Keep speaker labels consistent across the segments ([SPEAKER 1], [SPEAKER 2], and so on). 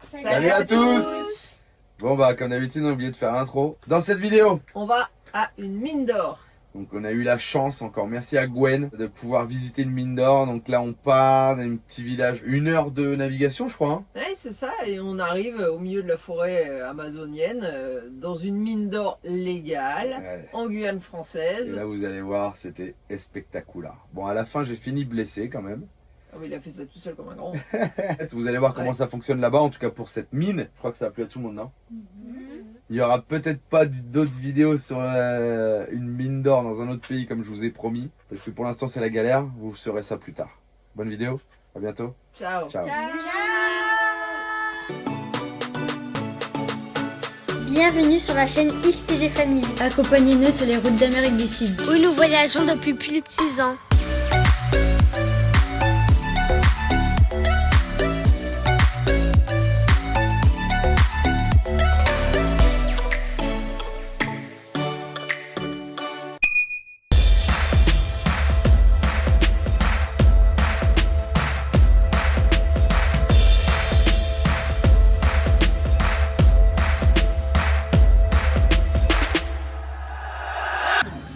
[SPEAKER 1] Salut à tous. Bon bah comme d'habitude on a oublié de faire l'intro. Dans cette vidéo,
[SPEAKER 2] on va à une mine d'or.
[SPEAKER 1] Donc on a eu la chance, encore merci à Gwen, de pouvoir visiter une mine d'or. Donc là on part d'un petit village, 1 heure de navigation je crois. Hein.
[SPEAKER 2] Ouais c'est ça, et on arrive au milieu de la forêt amazonienne, dans une mine d'or légale, en Guyane française.
[SPEAKER 1] Et là vous allez voir, c'était spectaculaire. Bon à la fin j'ai fini blessé quand même.
[SPEAKER 2] Ah oui, il a fait ça tout seul comme un grand.
[SPEAKER 1] Vous allez voir comment ça fonctionne là-bas, en tout cas pour cette mine. Je crois que ça a plu à tout le monde, non? Il y aura peut-être pas d'autres vidéos sur une mine d'or dans un autre pays comme je vous ai promis. Parce que pour l'instant c'est la galère, vous saurez ça plus tard. Bonne vidéo, à bientôt.
[SPEAKER 2] Ciao.
[SPEAKER 3] Ciao. Bienvenue sur la chaîne XTG Family.
[SPEAKER 4] Accompagnez-nous sur les routes d'Amérique du Sud,
[SPEAKER 3] où nous voyageons depuis plus de 6 ans.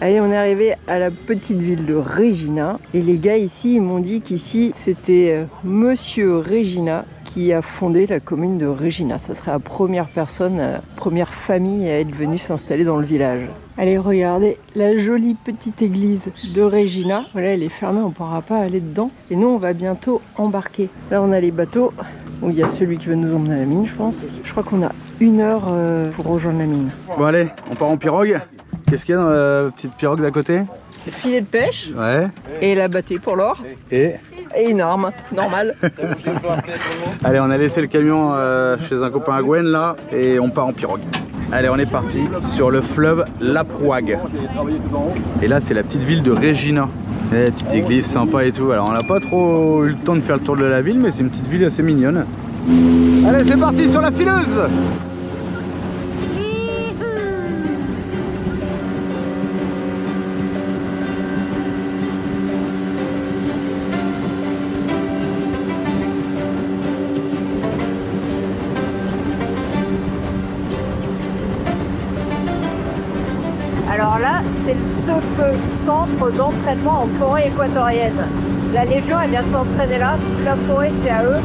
[SPEAKER 2] Allez, on est arrivé à la petite ville de Regina. Et les gars ici, ils m'ont dit qu'ici, c'était Monsieur Regina qui a fondé la commune de Regina. Ça serait la première personne, première famille à être venue s'installer dans le village. Allez, regardez la jolie petite église de Regina. Voilà, elle est fermée, on ne pourra pas aller dedans. Et nous, on va bientôt embarquer. Là, on a les bateaux. Où il y a celui qui va nous emmener à la mine, je pense. Je crois qu'on a 1 heure pour rejoindre la mine.
[SPEAKER 1] Bon allez, on part en pirogue. Qu'est-ce qu'il y a dans la petite pirogue d'à côté?
[SPEAKER 2] Le filet de pêche.
[SPEAKER 1] Ouais.
[SPEAKER 2] Et la bâtée pour l'or.
[SPEAKER 1] Et
[SPEAKER 2] une arme, normal.
[SPEAKER 1] Allez, on a laissé le camion chez un copain à Gwen là et on part en pirogue. Allez, on est parti sur le fleuve Laprouague. Et là, c'est la petite ville de Regina. Et petite église sympa et tout. Alors, on n'a pas trop eu le temps de faire le tour de la ville, mais c'est une petite ville assez mignonne. Allez, c'est parti sur la fileuse.
[SPEAKER 2] Alors là, c'est le CEPE, Centre d'entraînement en forêt équatorienne. La Légion, elle vient s'entraîner là, toute la forêt, c'est à eux.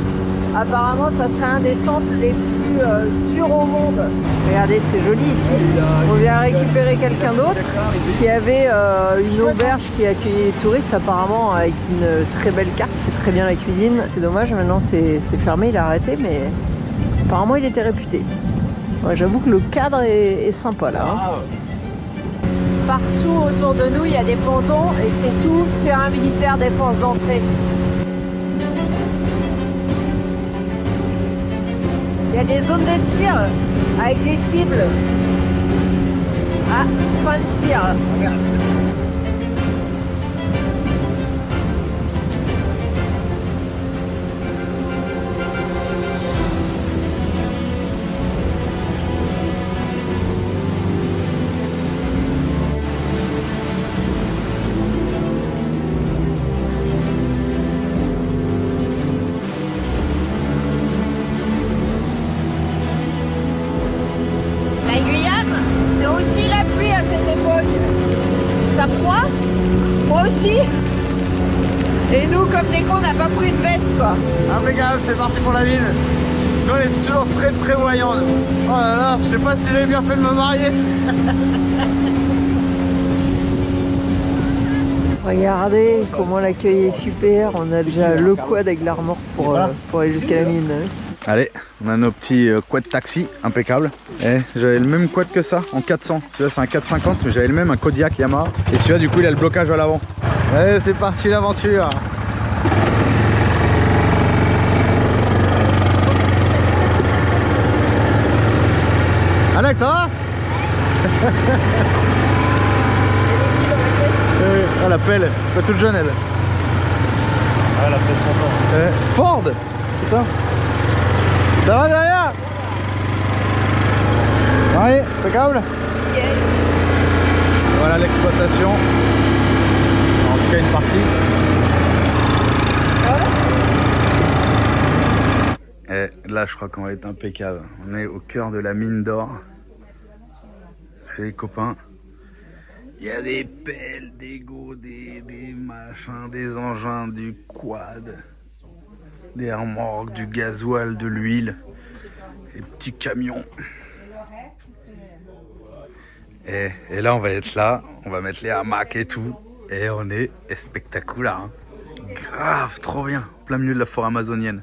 [SPEAKER 2] Apparemment, ça serait un des centres les plus durs au monde. Regardez, c'est joli ici. On vient récupérer quelqu'un d'autre qui avait une auberge qui accueillait les touristes, apparemment avec une très belle carte, qui fait très bien la cuisine. C'est dommage, maintenant c'est fermé, il a arrêté, mais apparemment il était réputé. Ouais, j'avoue que le cadre est sympa là. Hein. Partout autour de nous, il y a des pontons et c'est tout terrain militaire défense d'entrée. Il y a des zones de tir avec des cibles. Ah, point de tir. Regarde.
[SPEAKER 3] La Guyane, c'est aussi la pluie à cette époque. T'as froid?
[SPEAKER 2] Moi aussi. Et nous, comme des cons, on n'a pas pris une veste, quoi.
[SPEAKER 1] Impeccable, c'est parti pour la mine. Nous, on est toujours très prévoyants. Oh là là, je sais pas si j'ai bien fait de me marier.
[SPEAKER 2] Regardez comment l'accueil est super. On a déjà le quad avec la remorque pour aller jusqu'à la mine.
[SPEAKER 1] Allez, on a nos petits quad taxi, impeccable. Et j'avais le même quad que ça, en 400. Celui-là c'est un 450, mais j'avais le même, un Kodiak Yamaha. Et celui-là du coup il a le blocage à l'avant. Allez, c'est parti l'aventure. Alex, ça va? Ah, la pelle, pas toute jeune elle.
[SPEAKER 5] Ah, elle a fait son temps.
[SPEAKER 1] Ford. Putain. Ça va derrière? Allez, impeccable. Voilà l'exploitation. En tout cas une partie. Et là, je crois qu'on va être impeccable. On est au cœur de la mine d'or. Chez les copains. Il y a des pelles, des go, des machins, des engins, du quad, des remorques, du gasoil, de l'huile, des petits camions. Et là, on va être là, on va mettre les hamacs et tout. Et on est spectaculaire. Hein. Grave, trop bien. Plein milieu de la forêt amazonienne.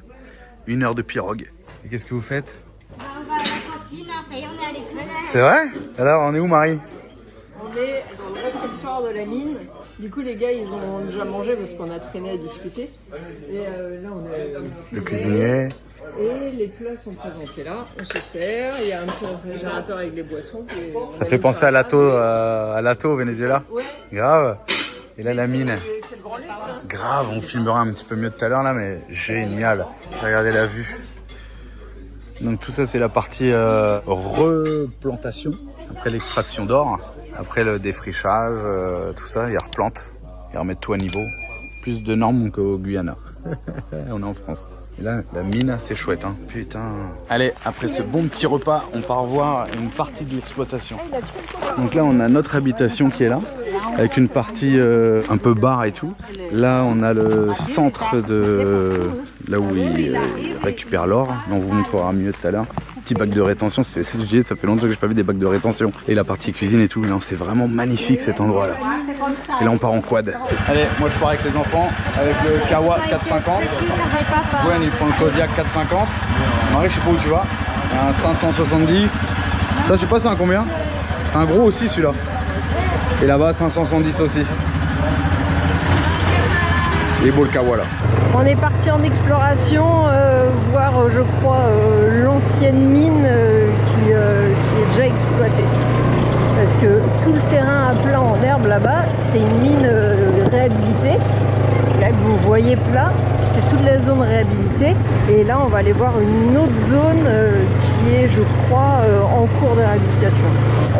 [SPEAKER 1] 1 heure de pirogue. Et qu'est-ce que vous faites?
[SPEAKER 3] On va à la cantine, ça y est, on est à l'école.
[SPEAKER 1] C'est vrai? Alors, on est où, Marie?
[SPEAKER 2] On est dans le réfectoire de la mine. Du coup, les gars, ils ont déjà mangé parce qu'on a traîné à discuter. Et là, on a
[SPEAKER 1] le cuisinier.
[SPEAKER 2] Et les plats sont présentés là. On se sert. Il y a un petit réfrigérateur avec les boissons.
[SPEAKER 1] Ça fait penser à l'Ato au Venezuela.
[SPEAKER 2] Ouais.
[SPEAKER 1] Grave. Et là, la mine.
[SPEAKER 2] C'est le grand luxe, hein.
[SPEAKER 1] Grave, on filmera un petit peu mieux tout à l'heure là, mais génial. Regardez la vue. Donc tout ça, c'est la partie replantation. Après l'extraction d'or, après le défrichage, tout ça, ils replantent. Ils remettent tout à niveau. Plus de normes qu'au Guyana. On est en France. Et là, la mine, c'est chouette, hein. Putain. Allez, après ce bon petit repas, on part voir une partie de l'exploitation. Donc là, on a notre habitation qui est là, avec une partie un peu bar et tout. Là, on a le centre de là où ils récupèrent l'or. On vous montrera mieux tout à l'heure. Petit bac de rétention, ça fait longtemps que j'ai pas vu des bacs de rétention. Et la partie cuisine et tout, non, c'est vraiment magnifique cet endroit là. Et là on part en quad. Allez, moi je pars avec les enfants, avec le Kawa 450. Gwen il prend le Kodiak 450. Marie, je sais pas où tu vas. Un 570. Ça je sais pas c'est un combien. Un gros aussi celui-là. Et là-bas 570 aussi. Il est beau le Kawa là.
[SPEAKER 2] On est parti en exploration, voir je crois l'ancienne mine qui est déjà exploitée. Parce que tout le terrain à plat en herbe là-bas, c'est une mine réhabilitée. Là que vous voyez plat, c'est toute la zone réhabilitée. Et là, on va aller voir une autre zone qui est, je crois, en cours de réhabilitation.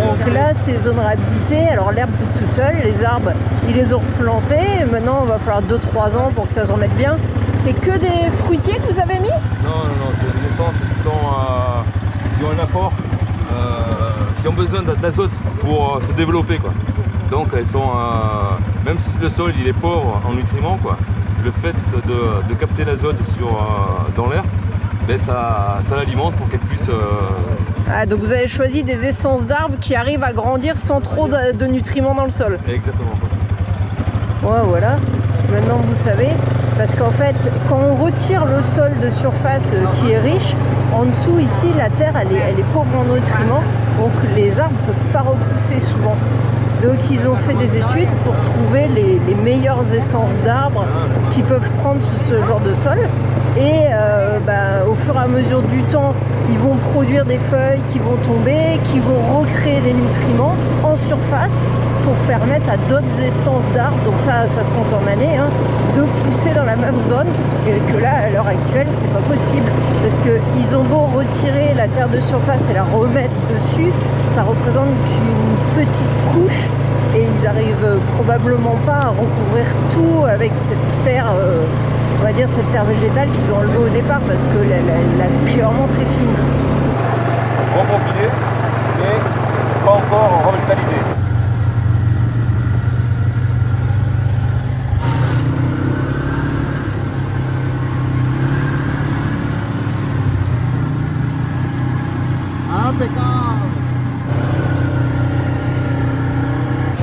[SPEAKER 2] Donc là, c'est zone réhabilitée. Alors l'herbe pousse toute seule, les arbres, ils les ont replantés. Maintenant, il va falloir 2-3 ans pour que ça se remette bien. C'est que des fruitiers que vous avez mis?
[SPEAKER 5] Non, c'est des essences qui ont un apport, qui ont besoin d'azote pour se développer, quoi. Donc elles sont, même si le sol il est pauvre en nutriments, quoi, le fait de capter l'azote dans l'air, ben ça l'alimente pour qu'elle puisse...
[SPEAKER 2] Ah, donc vous avez choisi des essences d'arbres qui arrivent à grandir sans trop de nutriments dans le sol.
[SPEAKER 5] Exactement.
[SPEAKER 2] Ouais, voilà. Maintenant vous savez, parce qu'en fait, quand on retire le sol de surface qui est riche, en dessous ici, la terre elle est pauvre en nutriments, donc les arbres ne peuvent pas repousser souvent. Donc ils ont fait des études pour trouver les meilleures essences d'arbres qui peuvent prendre ce genre de sol. Et au fur et à mesure du temps, ils vont produire des feuilles qui vont tomber, qui vont recréer des nutriments en surface pour permettre à d'autres essences d'arbres, donc ça se compte en années, hein, de pousser dans la même zone. Et que là, à l'heure actuelle, c'est pas possible. Parce qu'ils ont beau retirer la terre de surface et la remettre dessus, ça représente qu'une petite couche. Et ils arrivent probablement pas à recouvrir tout avec cette terre, on va dire cette terre végétale qu'ils ont enlevée au départ, parce que la couche est vraiment très fine.
[SPEAKER 5] Bon profilé, mais pas encore en revitalisé.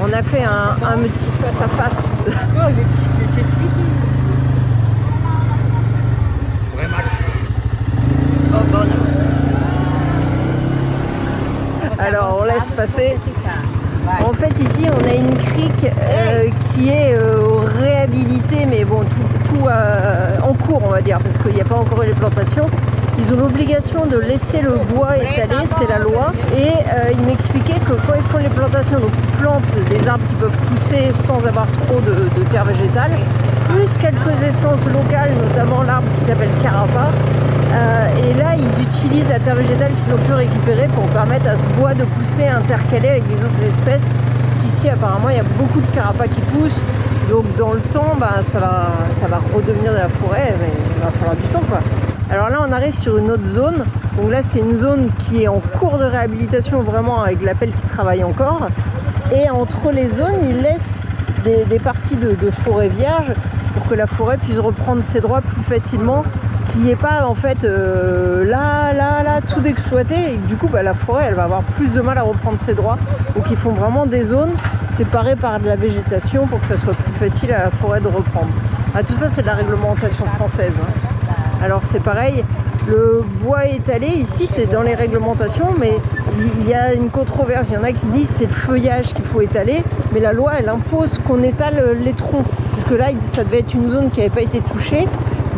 [SPEAKER 2] On a fait un petit face à face. Alors on laisse passer. En fait ici on a une crique qui est réhabilitée, mais bon tout en cours on va dire, parce qu'il n'y a pas encore eu les plantations. Ils ont l'obligation de laisser le bois étalé, c'est la loi. Et ils m'expliquaient que quand ils font les plantations, donc ils plantent des arbres qui peuvent pousser sans avoir trop de terre végétale, plus quelques essences locales, notamment l'arbre qui s'appelle Carapa. Et là, ils utilisent la terre végétale qu'ils ont pu récupérer pour permettre à ce bois de pousser intercalé avec les autres espèces. Puisqu'ici, apparemment, il y a beaucoup de Carapa qui poussent. Donc dans le temps, ça va redevenir de la forêt, mais il va falloir du temps, quoi. Alors là, on arrive sur une autre zone. Donc là, c'est une zone qui est en cours de réhabilitation, vraiment avec l'appel qui travaille encore. Et entre les zones, ils laissent des parties de forêt vierge pour que la forêt puisse reprendre ses droits plus facilement, qu'il n'y ait pas en fait là tout d'exploité, et du coup la forêt elle va avoir plus de mal à reprendre ses droits. Donc ils font vraiment des zones séparées par de la végétation pour que ça soit plus facile à la forêt de reprendre. Ah, tout ça c'est de la réglementation française. Alors c'est pareil, le bois étalé ici c'est dans les réglementations, mais il y a une controverse. Il y en a qui disent c'est le feuillage qu'il faut étaler, mais la loi elle impose qu'on étale les troncs, puisque là ça devait être une zone qui n'avait pas été touchée,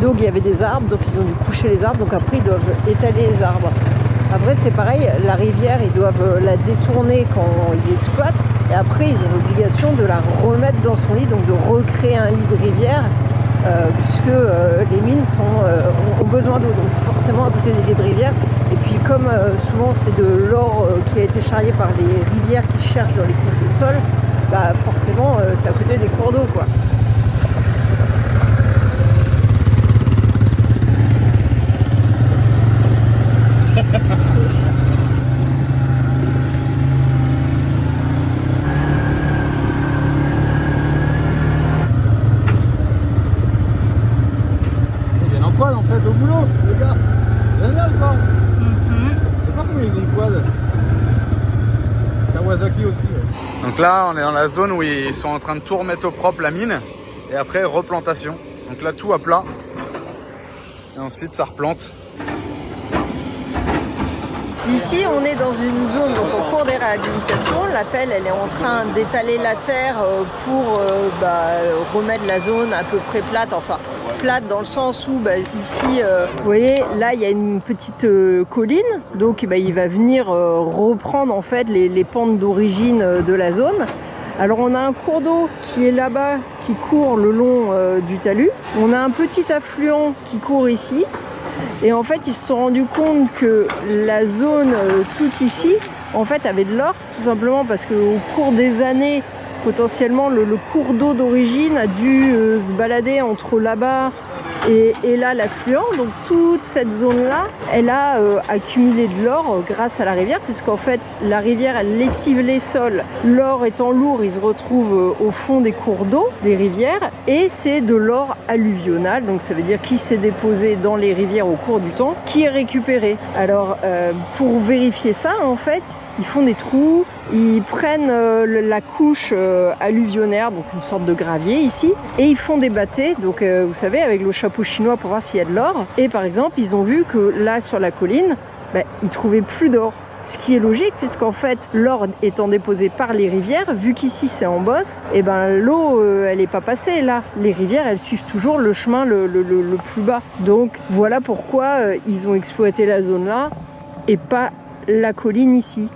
[SPEAKER 2] donc il y avait des arbres, donc ils ont dû coucher les arbres, donc après ils doivent étaler les arbres. Après c'est pareil, la rivière ils doivent la détourner quand ils exploitent, et après ils ont l'obligation de la remettre dans son lit, donc de recréer un lit de rivière, puisque les mines ont besoin d'eau, donc c'est forcément à côté des lits de rivière. Et puis comme souvent c'est de l'or qui a été charrié par les rivières qui cherchent dans les couches de sol, bah forcément c'est à côté des cours d'eau quoi.
[SPEAKER 1] En fait au boulot les gars, génial ça. Je sais pas combien ils ont de quad. Kawasaki aussi ouais. Donc là on est dans la zone où ils sont en train de tout remettre au propre, la mine, et après replantation. Donc là tout à plat et ensuite ça replante.
[SPEAKER 2] Ici, on est dans une zone donc, en cours de réhabilitation. La pelle, elle est en train d'étaler la terre pour remettre la zone à peu près plate. Enfin, plate dans le sens où ici, vous voyez, là, il y a une petite colline. Donc, il va venir reprendre en fait les pentes d'origine de la zone. Alors, on a un cours d'eau qui est là-bas, qui court le long du talus. On a un petit affluent qui court ici. Et en fait, ils se sont rendus compte que la zone tout ici, en fait, avait de l'or, tout simplement parce qu'au cours des années, potentiellement, le cours d'eau d'origine a dû se balader entre là-bas et là, l'affluent. Donc, toute cette zone-là, elle a accumulé de l'or grâce à la rivière, puisqu'en fait, la rivière, elle lessive les sols. L'or étant lourd, il se retrouve au fond des cours d'eau, des rivières, et c'est de l'or alluvional, donc ça veut dire qu'il s'est déposé dans les rivières au cours du temps, qui est récupéré. Alors, pour vérifier ça, en fait, ils font des trous, ils prennent la couche alluvionnaire, donc une sorte de gravier ici, et ils font des bâtés, donc vous savez, avec le chapeau chinois pour voir s'il y a de l'or. Et par exemple, ils ont vu que là, sur la colline, ils trouvaient plus d'or. Ce qui est logique, puisqu'en fait, l'or étant déposé par les rivières, vu qu'ici c'est en bosse, et l'eau, elle n'est pas passée là. Les rivières, elles suivent toujours le chemin le plus bas. Donc voilà pourquoi ils ont exploité la zone là, et pas la colline ici.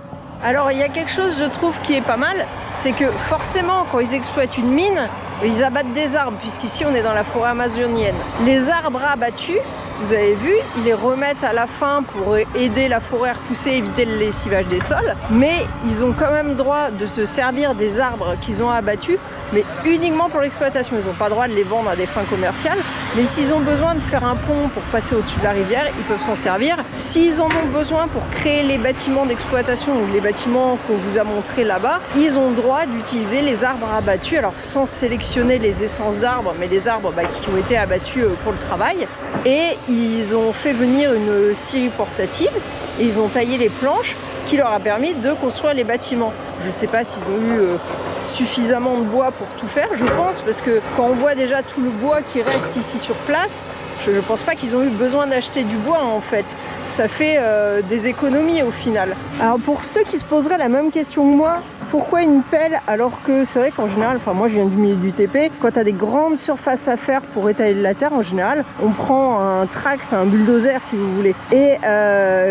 [SPEAKER 2] Alors il y a quelque chose je trouve qui est pas mal, c'est que forcément quand ils exploitent une mine, ils abattent des arbres, puisqu'ici on est dans la forêt amazonienne. Les arbres abattus, vous avez vu, ils les remettent à la fin pour aider la forêt à repousser, éviter le lessivage des sols, mais ils ont quand même droit de se servir des arbres qu'ils ont abattus, mais uniquement pour l'exploitation. Ils n'ont pas le droit de les vendre à des fins commerciales, mais s'ils ont besoin de faire un pont pour passer au-dessus de la rivière, ils peuvent s'en servir. S'ils en ont besoin pour créer les bâtiments d'exploitation, ou les bâtiments qu'on vous a montrés là-bas, ils ont le droit d'utiliser les arbres abattus, alors sans sélectionner les essences d'arbres, mais les arbres qui ont été abattus pour le travail. Et ils ont fait venir une scierie portative et ils ont taillé les planches qui leur a permis de construire les bâtiments. Je ne sais pas s'ils ont eu suffisamment de bois pour tout faire, je pense, parce que quand on voit déjà tout le bois qui reste ici sur place, je ne pense pas qu'ils ont eu besoin d'acheter du bois en fait. Ça fait des économies au final. Alors pour ceux qui se poseraient la même question que moi, pourquoi une pelle alors que c'est vrai qu'en général, enfin moi je viens du milieu du TP, quand tu as des grandes surfaces à faire pour étaler de la terre, en général, on prend un trax, un bulldozer si vous voulez. Et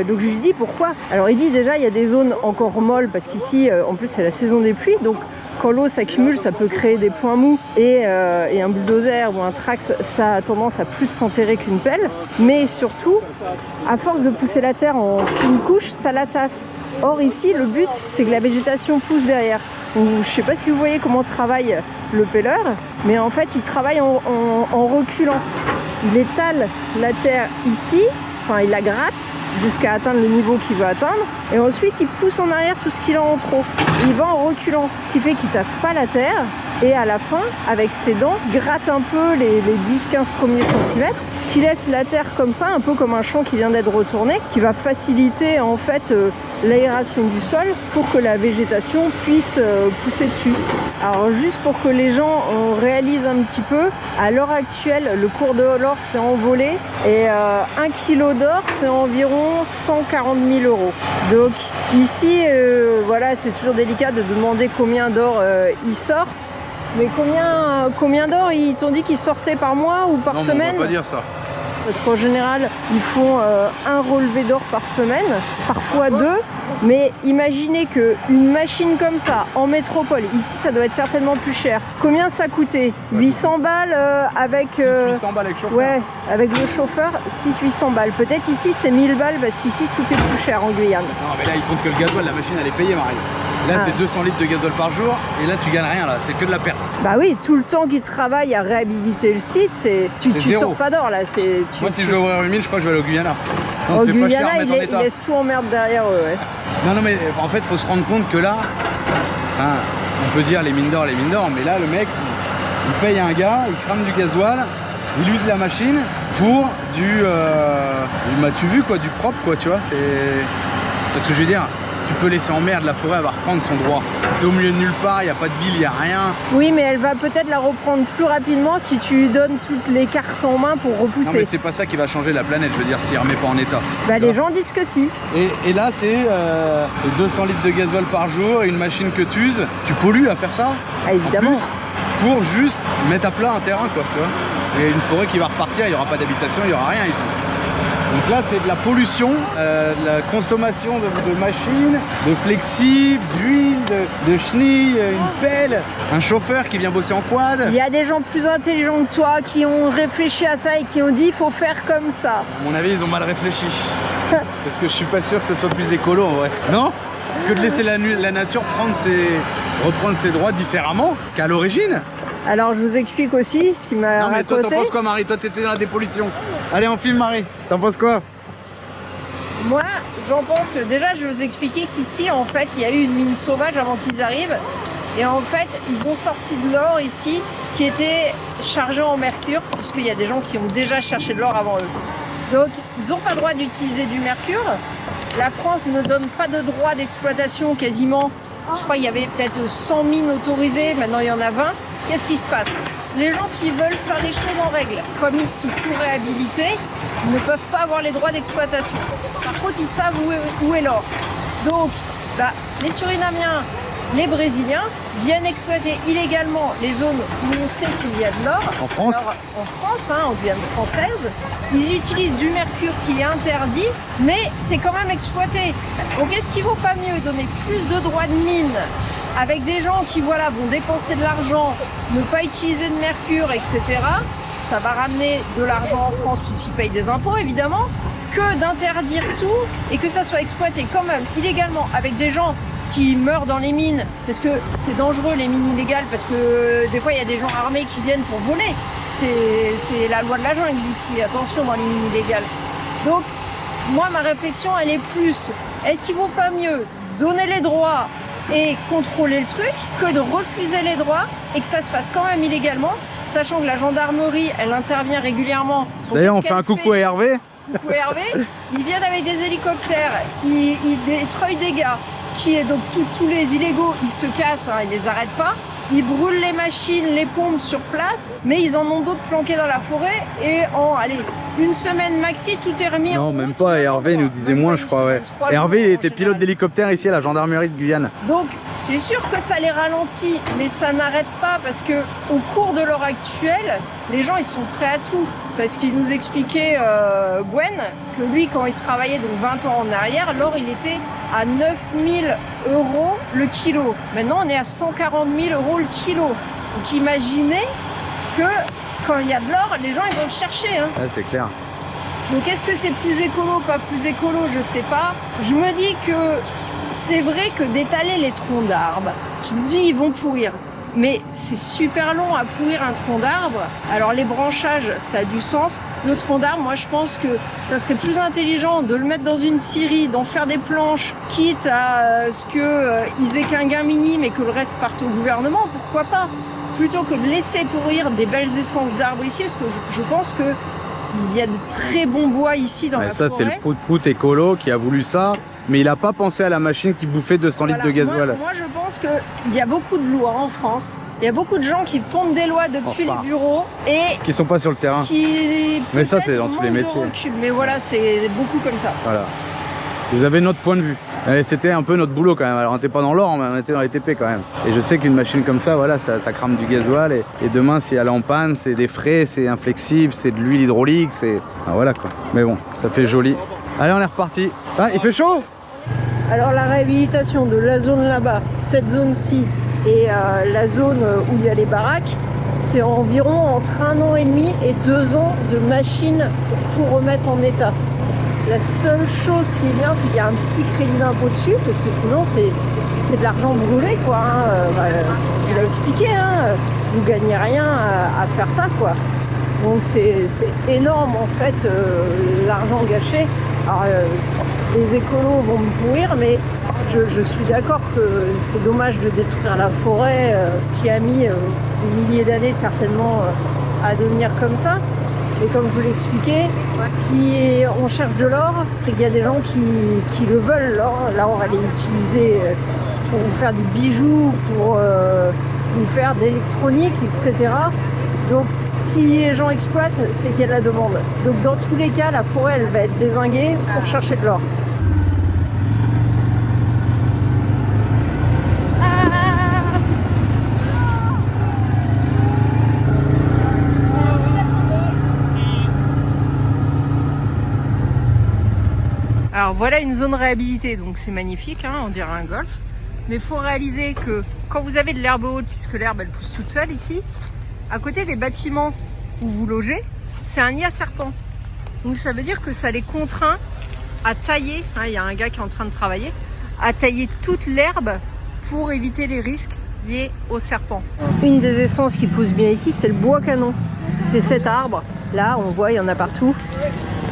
[SPEAKER 2] donc je lui dis pourquoi. Alors il dit déjà il y a des zones encore molles parce qu'ici en plus c'est la saison des pluies, donc quand l'eau s'accumule, ça peut créer des points mous et un bulldozer ou un trax, ça a tendance à plus s'enterrer qu'une pelle. Mais surtout, à force de pousser la terre en fine couche, ça la tasse. Or ici, le but, c'est que la végétation pousse derrière. Donc, je ne sais pas si vous voyez comment travaille le pelleur, mais en fait, il travaille en reculant. il étale la terre ici, enfin il la gratte jusqu'à atteindre le niveau qu'il veut atteindre, et ensuite il pousse en arrière tout ce qu'il a en trop. Il va en reculant, ce qui fait qu'il tasse pas la terre, et à la fin, avec ses dents, gratte un peu les 10-15 premiers centimètres, ce qui laisse la terre comme ça, un peu comme un champ qui vient d'être retourné, qui va faciliter en fait l'aération du sol pour que la végétation puisse pousser dessus. Alors juste pour que les gens réalisent un petit peu, à l'heure actuelle, le cours de l'or s'est envolé, et 1 kilo d'or, c'est environ 140 000 €. Donc ici, voilà, c'est toujours délicat de demander combien d'or ils sortent. Mais combien d'or ils t'ont dit qu'ils sortaient par mois ou par semaine?
[SPEAKER 1] On peut pas dire ça.
[SPEAKER 2] Parce qu'en général, ils font un relevé d'or par semaine, parfois 2. Mais imaginez qu'une machine comme ça, en métropole, ici ça doit être certainement plus cher. Combien ça coûtait? 800 balles avec...
[SPEAKER 1] 800 balles avec chauffeur.
[SPEAKER 2] Ouais, avec le chauffeur, 600-800 balles. Peut-être ici c'est 1000 balles parce qu'ici tout est plus cher en Guyane.
[SPEAKER 1] Non mais là il compte que le gasoil, la machine elle est payée Marie. Là c'est 200 litres de gasoil par jour et là tu gagnes rien là, c'est que de la perte.
[SPEAKER 2] Bah oui, tout le temps qu'ils travaillent à réhabiliter le site, tu sors pas d'or là.
[SPEAKER 1] Moi si je veux ouvrir une mine, je crois que je vais aller au Guyana.
[SPEAKER 2] Au Guyana, ils laissent tout en merde derrière eux. Ouais.
[SPEAKER 1] Non mais en fait faut se rendre compte que là, hein, on peut dire les mines d'or, mais là le mec il paye un gars, il crame du gasoil, il use la machine pour du m'as-tu vu quoi, du propre quoi, tu vois, c'est parce que je veux dire, tu peux laisser en merde la forêt, elle va reprendre son droit. T'es au milieu de nulle part, il n'y a pas de ville, il n'y a rien.
[SPEAKER 2] Oui, mais elle va peut-être la reprendre plus rapidement si tu lui donnes toutes les cartes en main pour repousser.
[SPEAKER 1] Non mais c'est pas ça qui va changer la planète, je veux dire, s'il remet pas en état.
[SPEAKER 2] Bah les gens disent que si.
[SPEAKER 1] Et là c'est 200 litres de gasoil par jour, une machine que tu uses, tu pollues à faire ça.
[SPEAKER 2] Ah, évidemment.
[SPEAKER 1] En plus, pour juste mettre à plat un terrain quoi, tu vois. Et une forêt qui va repartir, il n'y aura pas d'habitation, il n'y aura rien ici. Donc là c'est de la pollution, de la consommation de machines, de flexi, d'huile, de chenilles, une pelle, un chauffeur qui vient bosser en quad.
[SPEAKER 2] Il y a des gens plus intelligents que toi qui ont réfléchi à ça et qui ont dit il faut faire comme ça.
[SPEAKER 1] À mon avis ils ont mal réfléchi. Parce que je suis pas sûr que ce soit plus écolo en vrai. Non? Que de laisser la nature reprendre ses droits différemment qu'à l'origine.
[SPEAKER 2] Alors je vous explique aussi ce qui m'a raconté.
[SPEAKER 1] Non mais toi t'en penses quoi Marie? Toi t'étais dans la dépollution. Allez on filme Marie, t'en penses quoi?
[SPEAKER 2] Moi j'en pense que déjà je vais vous expliquer qu'ici en fait il y a eu une mine sauvage avant qu'ils arrivent. Et en fait ils ont sorti de l'or ici qui était chargé en mercure, puisqu'il y a des gens qui ont déjà cherché de l'or avant eux. Donc ils n'ont pas le droit d'utiliser du mercure. La France ne donne pas de droit d'exploitation quasiment. Je crois qu'il y avait peut-être 100 mines autorisées, maintenant il y en a 20. Qu'est-ce qui se passe? Les gens qui veulent faire les choses en règle, comme ici, pour réhabiliter, ne peuvent pas avoir les droits d'exploitation. Par contre, ils savent où est l'or. Donc, les Surinamiens, les Brésiliens viennent exploiter illégalement les zones où on sait qu'il y a de l'or.
[SPEAKER 1] En France?
[SPEAKER 2] Alors, en France, en Guyane française, ils utilisent du mercure qui est interdit, mais c'est quand même exploité. Donc est-ce qu'il ne vaut pas mieux donner plus de droits de mine avec des gens qui vont dépenser de l'argent, ne pas utiliser de mercure, etc. Ça va ramener de l'argent en France puisqu'ils payent des impôts évidemment, que d'interdire tout et que ça soit exploité quand même illégalement avec des gens qui meurent dans les mines, parce que c'est dangereux les mines illégales, parce que des fois il y a des gens armés qui viennent pour voler. C'est la loi de la jungle ici, attention dans les mines illégales. Donc moi ma réflexion elle est plus, est-ce qu'il vaut pas mieux donner les droits et contrôler le truc que de refuser les droits et que ça se fasse quand même illégalement, sachant que la gendarmerie elle intervient régulièrement.
[SPEAKER 1] D'ailleurs on fait un coucou à Hervé.
[SPEAKER 2] Coucou Hervé, ils viennent avec des hélicoptères, ils détruisent des gars. Donc tous les illégaux, ils se cassent, ils les arrêtent pas. Ils brûlent les machines, les pompes sur place, mais ils en ont d'autres planqués dans la forêt. Et en, une semaine maxi, tout est remis.
[SPEAKER 1] Non, même pas. Hervé nous disait moins, je crois. Ouais. Hervé il était pilote d'hélicoptère ici à la gendarmerie de Guyane.
[SPEAKER 2] Donc c'est sûr que ça les ralentit, mais ça n'arrête pas parce que au cours de l'heure actuelle, les gens ils sont prêts à tout. Parce qu'il nous expliquait Gwen que lui, quand il travaillait donc 20 ans en arrière, l'or il était à 9 000 € le kilo. Maintenant on est à 140 000 € le kilo. Donc imaginez que quand il y a de l'or, les gens ils vont le chercher. Hein.
[SPEAKER 1] Ouais, c'est clair.
[SPEAKER 2] Donc est-ce que c'est plus écolo, pas plus écolo, je sais pas. Je me dis que c'est vrai que d'étaler les troncs d'arbres, tu te dis ils vont pourrir. mais c'est super long à pourrir un tronc d'arbre. Alors les branchages, ça a du sens. Le tronc d'arbre, moi je pense que ça serait plus intelligent de le mettre dans une scierie, d'en faire des planches, quitte à ce qu'ils aient qu'un gain minime et que le reste parte au gouvernement, pourquoi pas? Plutôt que de laisser pourrir des belles essences d'arbres ici, parce que je pense que il y a de très bons bois ici dans la forêt.
[SPEAKER 1] Ça, c'est le prout-prout écolo qui a voulu ça, mais il n'a pas pensé à la machine qui bouffait 200 litres de gasoil.
[SPEAKER 2] Moi, je pense qu'il y a beaucoup de lois en France. Il y a beaucoup de gens qui pondent des lois depuis les bureaux et
[SPEAKER 1] qui sont pas sur le terrain. Mais ça, c'est dans tous les métiers.
[SPEAKER 2] Mais voilà, c'est beaucoup comme ça.
[SPEAKER 1] Voilà. Vous avez notre point de vue. C'était un peu notre boulot quand même. Alors on n'était pas dans l'or, mais on était dans les TP quand même. Et je sais qu'une machine comme ça, voilà, ça crame du gasoil. Et demain, si elle est en panne, c'est des frais, c'est inflexible, c'est de l'huile hydraulique, c'est... Ah, voilà quoi. Mais bon, ça fait joli. Allez, on est reparti. Ah, il fait chaud?
[SPEAKER 2] Alors la réhabilitation de la zone là-bas, cette zone-ci et la zone où il y a les baraques, c'est environ entre 1 an et demi et 2 ans de machines pour tout remettre en état. La seule chose qui est bien, c'est qu'il y a un petit crédit d'impôt dessus, parce que sinon c'est de l'argent brûlé, quoi. Je l'ai expliqué, hein, vous gagnez rien à faire ça, quoi. Donc c'est énorme en fait, l'argent gâché. Alors les écolos vont me pourrir, mais je suis d'accord que c'est dommage de détruire la forêt qui a mis des milliers d'années certainement à devenir comme ça. Et comme je vous l'ai expliqué, si on cherche de l'or, c'est qu'il y a des gens qui le veulent, l'or. L'or, elle est utilisée pour vous faire des bijoux, pour vous faire de l'électronique, etc. Donc si les gens exploitent, c'est qu'il y a de la demande. Donc dans tous les cas, la forêt, elle va être dézinguée pour chercher de l'or. Alors voilà une zone réhabilitée, donc c'est magnifique, hein, on dirait un golf. Mais il faut réaliser que quand vous avez de l'herbe haute, puisque l'herbe elle pousse toute seule ici, à côté des bâtiments où vous logez, c'est un nid à serpents. Donc ça veut dire que ça les contraint à tailler, hein, il y a un gars qui est en train de travailler, à tailler toute l'herbe pour éviter les risques liés aux serpents. Une des essences qui pousse bien ici, c'est le bois canon. C'est cet arbre, là on voit, il y en a partout.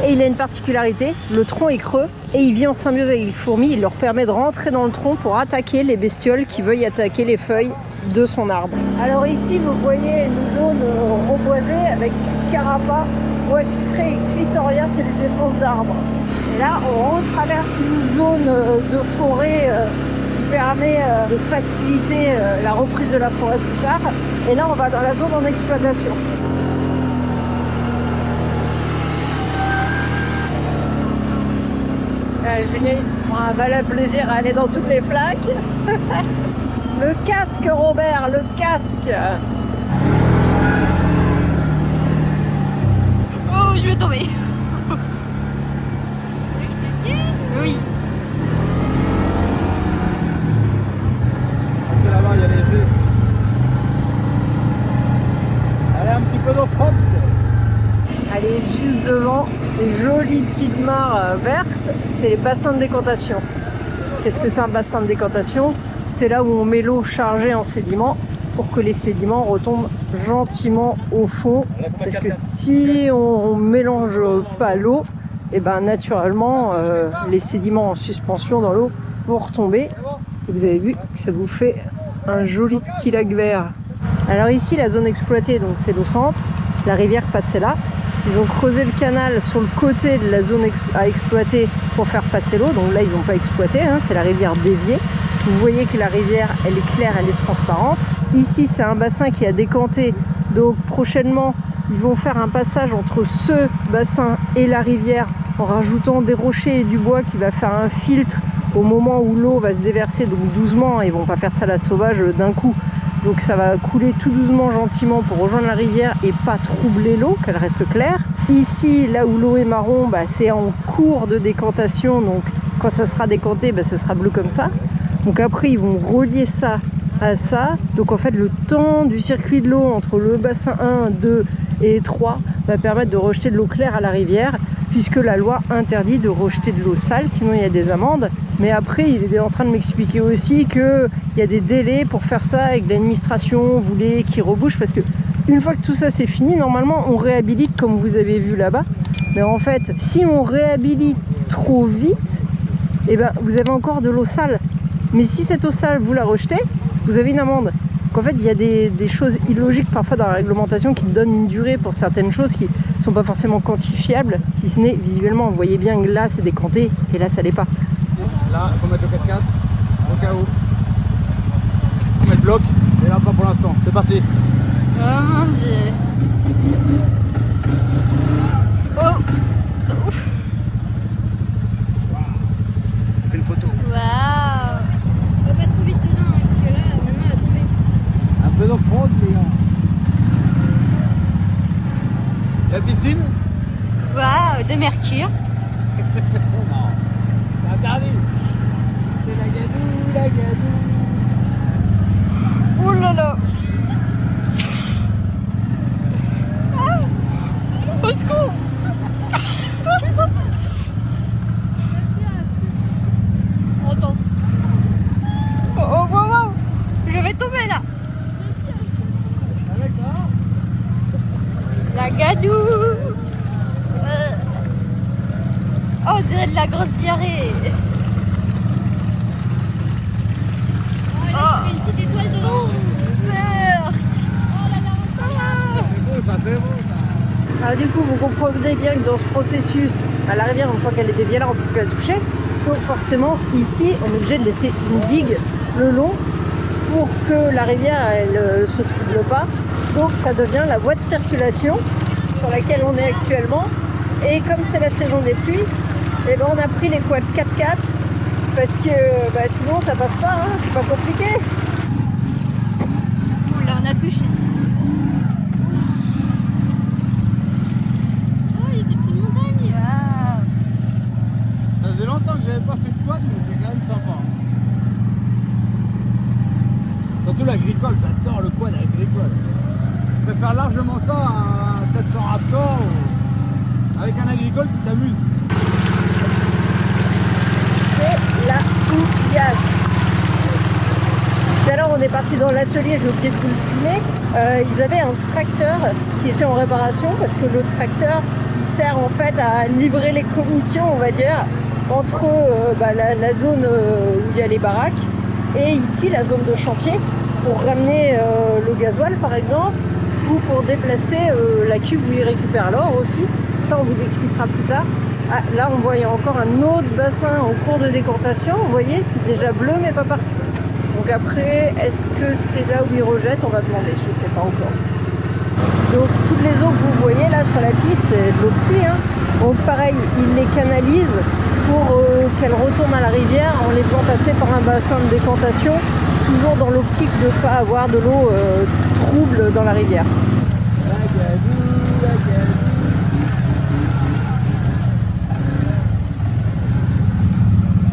[SPEAKER 2] Et il a une particularité, le tronc est creux et il vit en symbiose avec les fourmis. Il leur permet de rentrer dans le tronc pour attaquer les bestioles qui veuillent attaquer les feuilles de son arbre. Alors ici, vous voyez une zone reboisée avec du carapace, bois sucré et clitoria, c'est les essences d'arbres. Et là, on retraverse une zone de forêt qui permet de faciliter la reprise de la forêt plus tard. Et là, on va dans la zone en exploitation. Julien, il se prend un valable plaisir à aller dans toutes les plaques. Le casque, Robert, le casque.
[SPEAKER 3] Oh, je vais tomber. Oui.
[SPEAKER 1] C'est là-bas, il y a les jeux. Allez, un petit peu d'eau froide.
[SPEAKER 2] Allez, juste devant, les jolies petites mares vertes, c'est les bassins de décantation. Qu'est-ce que c'est un bassin de décantation? C'est là où on met l'eau chargée en sédiments pour que les sédiments retombent gentiment au fond. Parce que si on mélange pas l'eau, et ben naturellement, les sédiments en suspension dans l'eau vont retomber. Et vous avez vu que ça vous fait un joli petit lac vert. Alors ici, la zone exploitée, donc c'est le centre. La rivière passait là. Ils ont creusé le canal sur le côté de la zone à exploiter pour faire passer l'eau. Donc là, ils n'ont pas exploité, hein, c'est la rivière déviée. Vous voyez que la rivière, elle est claire, elle est transparente. Ici, c'est un bassin qui a décanté. Donc prochainement, ils vont faire un passage entre ce bassin et la rivière en rajoutant des rochers et du bois qui va faire un filtre au moment où l'eau va se déverser. Donc doucement, ils ne vont pas faire ça à la sauvage d'un coup. Donc ça va couler tout doucement, gentiment pour rejoindre la rivière et pas troubler l'eau, qu'elle reste claire. Ici, là où l'eau est marron, c'est en cours de décantation. Donc quand ça sera décanté, ça sera bleu comme ça. Donc après, ils vont relier ça à ça. Donc en fait, le temps du circuit de l'eau entre le bassin 1, 2 et 3 va permettre de rejeter de l'eau claire à la rivière, puisque la loi interdit de rejeter de l'eau sale, sinon il y a des amendes. Mais après, il est en train de m'expliquer aussi qu'il y a des délais pour faire ça et que l'administration voulait qu'il rebouche parce que une fois que tout ça c'est fini, normalement on réhabilite comme vous avez vu là-bas. Mais en fait, si on réhabilite trop vite, eh ben, vous avez encore de l'eau sale. Mais si cette eau sale, vous la rejetez, vous avez une amende. Donc en fait, il y a des choses illogiques parfois dans la réglementation qui donnent une durée pour certaines choses qui ne sont pas forcément quantifiables, si ce n'est visuellement. Vous voyez bien que là c'est décanté et là ça l'est pas.
[SPEAKER 1] Là, il faut mettre le 4x4 au cas où. On met le bloc et là pas pour l'instant. C'est parti.
[SPEAKER 4] Oh mon dieu.
[SPEAKER 2] Oh,
[SPEAKER 1] Fais une photo.
[SPEAKER 4] Waouh. Faut pas trop vite dedans, hein, parce que là, maintenant, elle va tomber.
[SPEAKER 1] Un peu d'off-road, les gars. La piscine?
[SPEAKER 4] Waouh, de mercure.
[SPEAKER 1] Non. C'est interdit. C'est la gadou, la gadou.
[SPEAKER 2] oh là là. Au secours.
[SPEAKER 4] Attends.
[SPEAKER 2] Oh, oh, oh, oh.
[SPEAKER 4] Je vais tomber là.
[SPEAKER 1] Avec ça?
[SPEAKER 4] La gadou. Oh, on dirait de la grande diarrhée. Oh, là, tu fais une petite étoile devant.
[SPEAKER 2] Merde.
[SPEAKER 4] Oh là là,
[SPEAKER 1] C'est beau ça, c'est beau ça.
[SPEAKER 2] Alors du coup, vous comprenez bien que dans ce processus, à la rivière, une fois qu'elle était bien là, on ne peut plus la toucher. Donc forcément, ici, on est obligé de laisser une digue le long pour que la rivière, elle se trouble pas. Donc ça devient la voie de circulation sur laquelle on est actuellement. Et comme c'est la saison des pluies, eh ben, on a pris les quads 4x4 parce que sinon ça passe pas, hein, c'est pas compliqué.
[SPEAKER 4] Ouh, là, on a touché. Oh, il y a des petites montagnes. Waouh.
[SPEAKER 1] Ça faisait longtemps que j'avais pas fait de quad, mais c'est quand même sympa. Surtout l'agricole, j'adore le quad agricole. Je préfère largement ça à un 700 Raptor ou... avec un agricole qui t'amuse.
[SPEAKER 2] C'est la Couillasse. Tout à l'heure, on est parti dans l'atelier, j'ai oublié de vous le filmer. Ils avaient un tracteur qui était en réparation parce que le tracteur, il sert en fait à livrer les commissions, on va dire, entre la zone où il y a les baraques et ici la zone de chantier pour ramener le gasoil par exemple ou pour déplacer la cuve où ils récupèrent l'or aussi. Ça, on vous expliquera plus tard. Ah, là, on voit il y a encore un autre bassin en cours de décantation. Vous voyez, c'est déjà bleu, mais pas partout. Donc après, est-ce que c'est là où ils rejettent? On va demander, je ne sais pas encore. Donc toutes les eaux que vous voyez là sur la piste, c'est de l'eau de pluie. Hein. Donc pareil, ils les canalisent pour qu'elles retournent à la rivière en les faisant passer par un bassin de décantation, toujours dans l'optique de ne pas avoir de l'eau trouble dans la rivière.
[SPEAKER 1] La gadou, la gadou.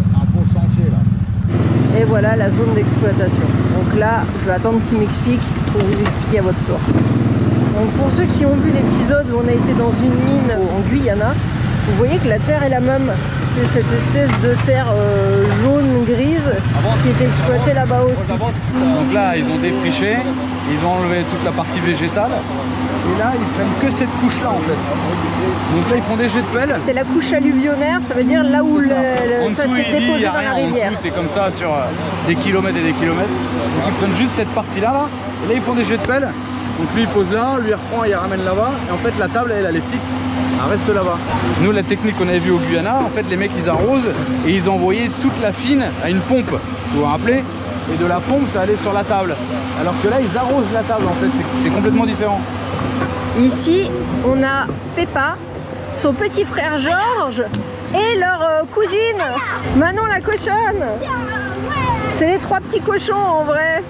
[SPEAKER 1] C'est un beau chantier là.
[SPEAKER 2] Et voilà la zone d'exploitation. Donc là, je vais attendre qu'il m'explique pour vous expliquer à votre tour. Donc pour ceux qui ont vu l'épisode où on a été dans une mine en Guyana, vous voyez que la terre est la même. C'est cette espèce de terre jaune-grise qui était exploitée là-bas aussi.
[SPEAKER 1] Donc là, ils ont défriché, ils ont enlevé toute la partie végétale. Et là, ils prennent que cette couche-là en fait. Donc là, ils font des jets de pelle.
[SPEAKER 2] C'est la couche alluvionnaire, ça veut dire là où
[SPEAKER 1] En
[SPEAKER 2] ça
[SPEAKER 1] dessous,
[SPEAKER 2] s'est
[SPEAKER 1] il dit,
[SPEAKER 2] déposé
[SPEAKER 1] y a
[SPEAKER 2] dans la
[SPEAKER 1] rien.
[SPEAKER 2] rivière.
[SPEAKER 1] En dessous, c'est comme ça sur des kilomètres et des kilomètres. Donc ils prennent juste cette partie-là, là. Et là, ils font des jets de pelle. Donc lui, il pose là, lui, il reprend et il ramène là-bas. Et en fait, la table, elle est fixe. Elle reste là-bas. Nous, la technique qu'on avait vue au Guyana, en fait, les mecs, ils arrosent et ils envoyaient toute la fine à une pompe. Vous vous rappelez? Et de la pompe, ça allait sur la table. Alors que là, ils arrosent la table, en fait. C'est complètement différent.
[SPEAKER 2] Ici, on a Peppa, son petit frère Georges et leur cousine Manon la cochonne. C'est les trois petits cochons en vrai.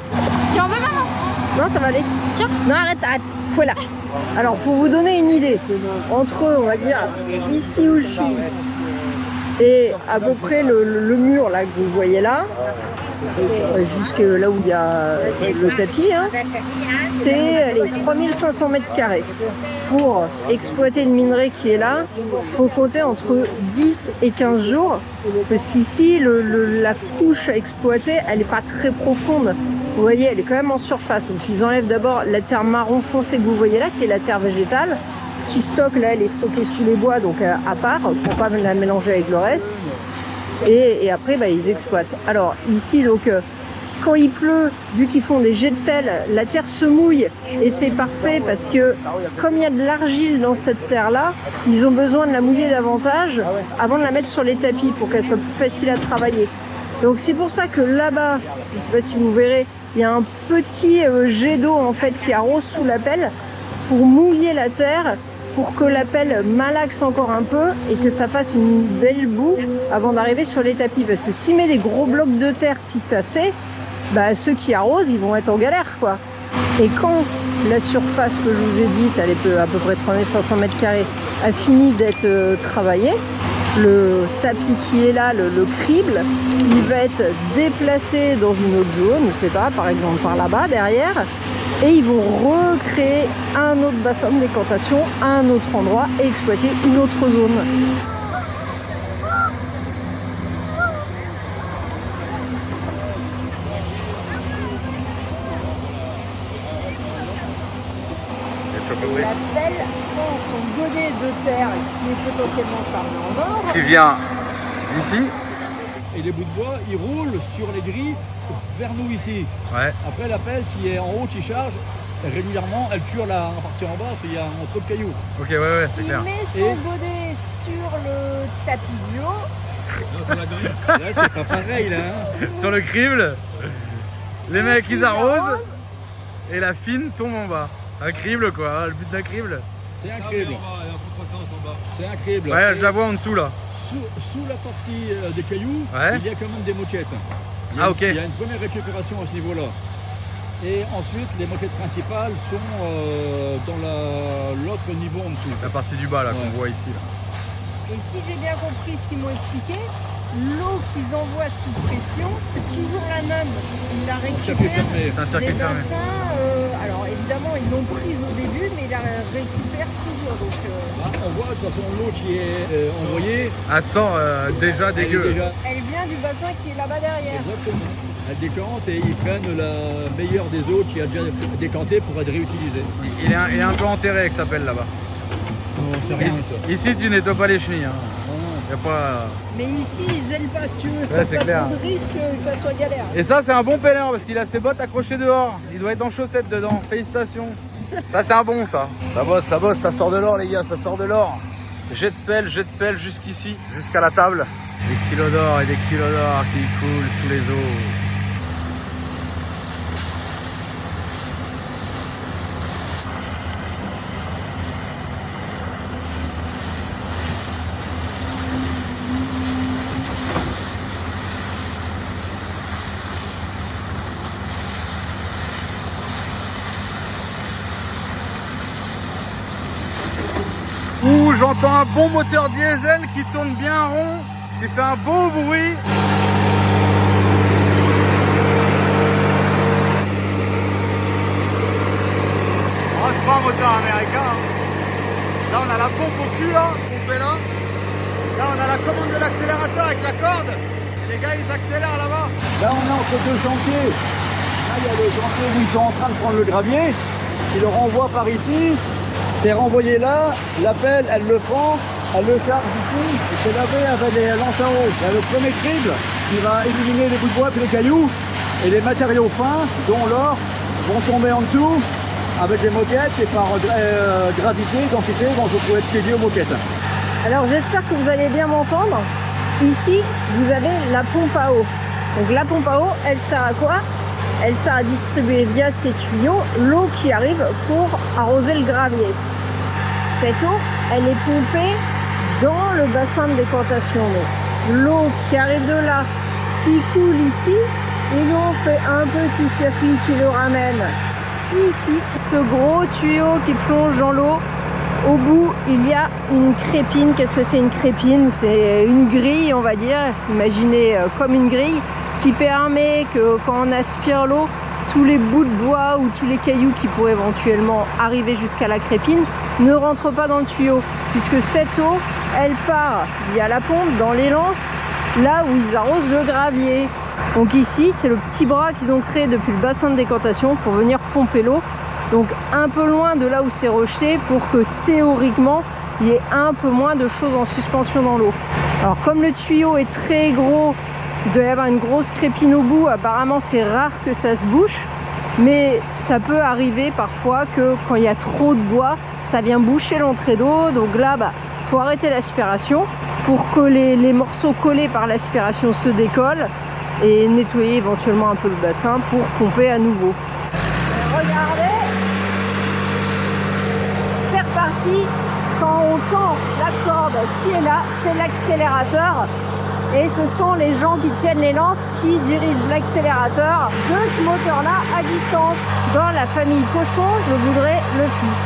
[SPEAKER 4] Tu en veux, maman?
[SPEAKER 2] Non, ça va aller.
[SPEAKER 4] Tiens.
[SPEAKER 2] Non, arrête. Voilà. Alors, pour vous donner une idée, entre eux, on va dire, ici où je suis Et à peu près le mur là que vous voyez là, jusque là où il y a le tapis, hein, c'est les 3500 mètres carrés. Pour exploiter le minerai qui est là, il faut compter entre 10 et 15 jours, parce qu'ici, la couche à exploiter, elle n'est pas très profonde. Vous voyez, elle est quand même en surface. Donc ils enlèvent d'abord la terre marron foncé que vous voyez là, qui est la terre végétale, qui stocke, là, elle est stockée sous les bois, donc à part, pour pas la mélanger avec le reste. Et après, bah, ils exploitent. Alors ici, donc, quand il pleut, vu qu'ils font des jets de pelle, la terre se mouille et c'est parfait parce que comme il y a de l'argile dans cette terre-là, ils ont besoin de la mouiller davantage avant de la mettre sur les tapis pour qu'elle soit plus facile à travailler. Donc c'est pour ça que là-bas, je ne sais pas si vous verrez, il y a un petit jet d'eau en fait qui arrose sous la pelle pour mouiller la terre, pour que la pelle malaxe encore un peu et que ça fasse une belle boue avant d'arriver sur les tapis. Parce que s'il met des gros blocs de terre tout tassés, bah, ceux qui arrosent, ils vont être en galère, quoi. Et quand la surface que je vous ai dite, elle est à peu près 3500 mètres carrés, a fini d'être travaillée, le tapis qui est là, le crible, il va être déplacé dans une autre zone, je sais pas, par exemple par là-bas, derrière, et ils vont recréer un autre bassin de décantation à un autre endroit et exploiter une autre zone. La pelle prend son godet de terre qui est potentiellement chargé en or.
[SPEAKER 1] Qui vient d'ici.
[SPEAKER 6] Et les bouts de bois, ils roulent sur les grilles vers nous ici.
[SPEAKER 1] Ouais.
[SPEAKER 6] Après la pelle qui est en haut, qui charge, régulièrement, elle cure la partie en bas, parce qu'il y a un trop de cailloux.
[SPEAKER 1] Ok, ouais, c'est clair.
[SPEAKER 2] Il met son godet sur le tapis du haut.
[SPEAKER 6] Non, sur la grille. Là, c'est pas pareil, là. Hein.
[SPEAKER 1] Sur le crible, les mecs ils arrosent et la fine tombe en bas. Un crible quoi, le but d'un crible.
[SPEAKER 6] C'est un crible. C'est un crible.
[SPEAKER 1] Ouais, je la vois en dessous là.
[SPEAKER 6] Sous la partie des cailloux,
[SPEAKER 1] ouais.
[SPEAKER 6] Il y a quand même des moquettes.
[SPEAKER 1] Ok.
[SPEAKER 6] Il y a une première récupération à ce niveau-là. Et ensuite, les moquettes principales sont dans l'autre niveau en dessous.
[SPEAKER 1] La partie du bas là qu'on voit ici. Là.
[SPEAKER 2] Et si j'ai bien compris ce qu'ils m'ont expliqué, l'eau qu'ils envoient sous pression, c'est toujours la même. Ils la récupèrent
[SPEAKER 1] C'est un circuit
[SPEAKER 2] des
[SPEAKER 1] fermé.
[SPEAKER 2] bassins. Alors évidemment, ils l'ont prise au début, mais ils la récupèrent toujours. Donc,
[SPEAKER 6] on voit de toute façon l'eau qui est envoyée.
[SPEAKER 1] Elle sort déjà dégueu.
[SPEAKER 2] elle vient du bassin qui est là-bas derrière.
[SPEAKER 6] Exactement. Elle décante et ils prennent la meilleure des eaux qui a déjà décanté pour être réutilisée.
[SPEAKER 1] Il est un peu enterré avec sa pelle là-bas.
[SPEAKER 6] Non, c'est rien ça.
[SPEAKER 1] Ici tu nettoies pas les chenilles. Hein. Y a pas...
[SPEAKER 2] Mais ici, ils gèlent pas si tu veux.
[SPEAKER 1] Ouais, c'est clair.
[SPEAKER 2] Pas trop de risque que ça soit galère.
[SPEAKER 1] Et ça c'est un bon pèlerin parce qu'il a ses bottes accrochées dehors. Il doit être en chaussettes dedans. Félicitations. Ça c'est un bon ça. Ça bosse, ça sort de l'or les gars, ça sort de l'or. Jet de pelle jusqu'ici, jusqu'à la table. Des kilos d'or et des kilos d'or qui coulent sous les eaux. Ouh, j'entends un bon moteur diesel qui tourne bien rond, qui fait un beau bruit. Oh, c'est pas un moteur américain. Là, on a la pompe au cul, là, qu'on fait là. Là, on a la commande de l'accélérateur avec la corde. Et les gars, ils accélèrent là-bas.
[SPEAKER 6] Là, on est entre deux chantiers. Là, il y a le chantier où ils sont en train de prendre le gravier. Ils le renvoient par ici. C'est renvoyé là, la pelle, elle le prend, elle le charge ici, et c'est lavé avec des lances à eau. Il y a le premier crible qui va éliminer les bouts de bois et les cailloux, et les matériaux fins, dont l'or, vont tomber en dessous avec des moquettes, et par gravité, densité, vont se trouver piégés aux moquettes.
[SPEAKER 2] Alors j'espère que vous allez bien m'entendre. Ici, vous avez la pompe à eau. Donc la pompe à eau, elle sert à quoi? Elle sert à distribuer via ces tuyaux l'eau qui arrive pour arroser le gravier. Cette eau, elle est pompée dans le bassin de décantation. L'eau qui arrive de là, qui coule ici, et nous on fait un petit circuit qui le ramène ici. Ce gros tuyau qui plonge dans l'eau, Au bout, il y a une crépine. Qu'est-ce que c'est une crépine? C'est une grille, on va dire. Imaginez comme une grille qui permet que quand on aspire l'eau, tous les bouts de bois ou tous les cailloux qui pourraient éventuellement arriver jusqu'à la crépine ne rentrent pas dans le tuyau, puisque cette eau, elle part via la pompe dans les lances, là où ils arrosent le gravier. Donc ici, c'est le petit bras qu'ils ont créé depuis le bassin de décantation pour venir pomper l'eau. Donc un peu loin de là où c'est rejeté pour que théoriquement, il y ait un peu moins de choses en suspension dans l'eau. Alors comme le tuyau est très gros, il doit y avoir une grosse crépine au bout. Apparemment, c'est rare que ça se bouche. Mais ça peut arriver parfois que quand il y a trop de bois, ça vient boucher l'entrée d'eau. Donc là, faut arrêter l'aspiration pour que les morceaux collés par l'aspiration se décollent et nettoyer éventuellement un peu le bassin pour pomper à nouveau. Regardez, c'est reparti. Quand on tend la corde qui est là, c'est l'accélérateur. Et ce sont les gens qui tiennent les lances qui dirigent l'accélérateur de ce moteur-là à distance. Dans la famille cochon, je voudrais le fils.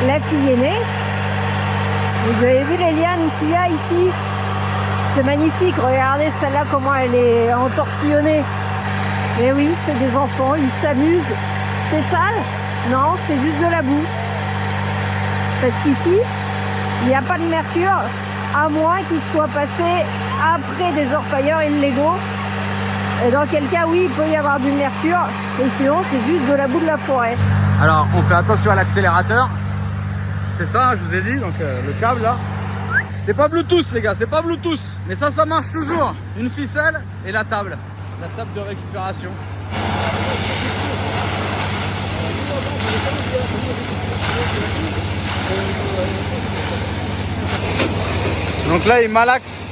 [SPEAKER 2] La fille aînée. Vous avez vu les lianes qu'il y a ici? C'est magnifique. Regardez celle-là, comment elle est entortillonnée. Et oui, c'est des enfants, ils s'amusent. C'est sale? Non, c'est juste de la boue. Parce qu'ici, il n'y a pas de mercure, à moins qu'il soit passé après des orpailleurs illégaux. Et dans quel cas, oui, il peut y avoir du mercure. Et sinon, c'est juste de la boue de la forêt.
[SPEAKER 1] Alors, on fait attention à l'accélérateur. C'est ça, je vous ai dit, donc le câble là. C'est pas Bluetooth, les gars, c'est pas Bluetooth. Mais ça marche toujours. Une ficelle et la table. La table de récupération. Donc là, il malaxe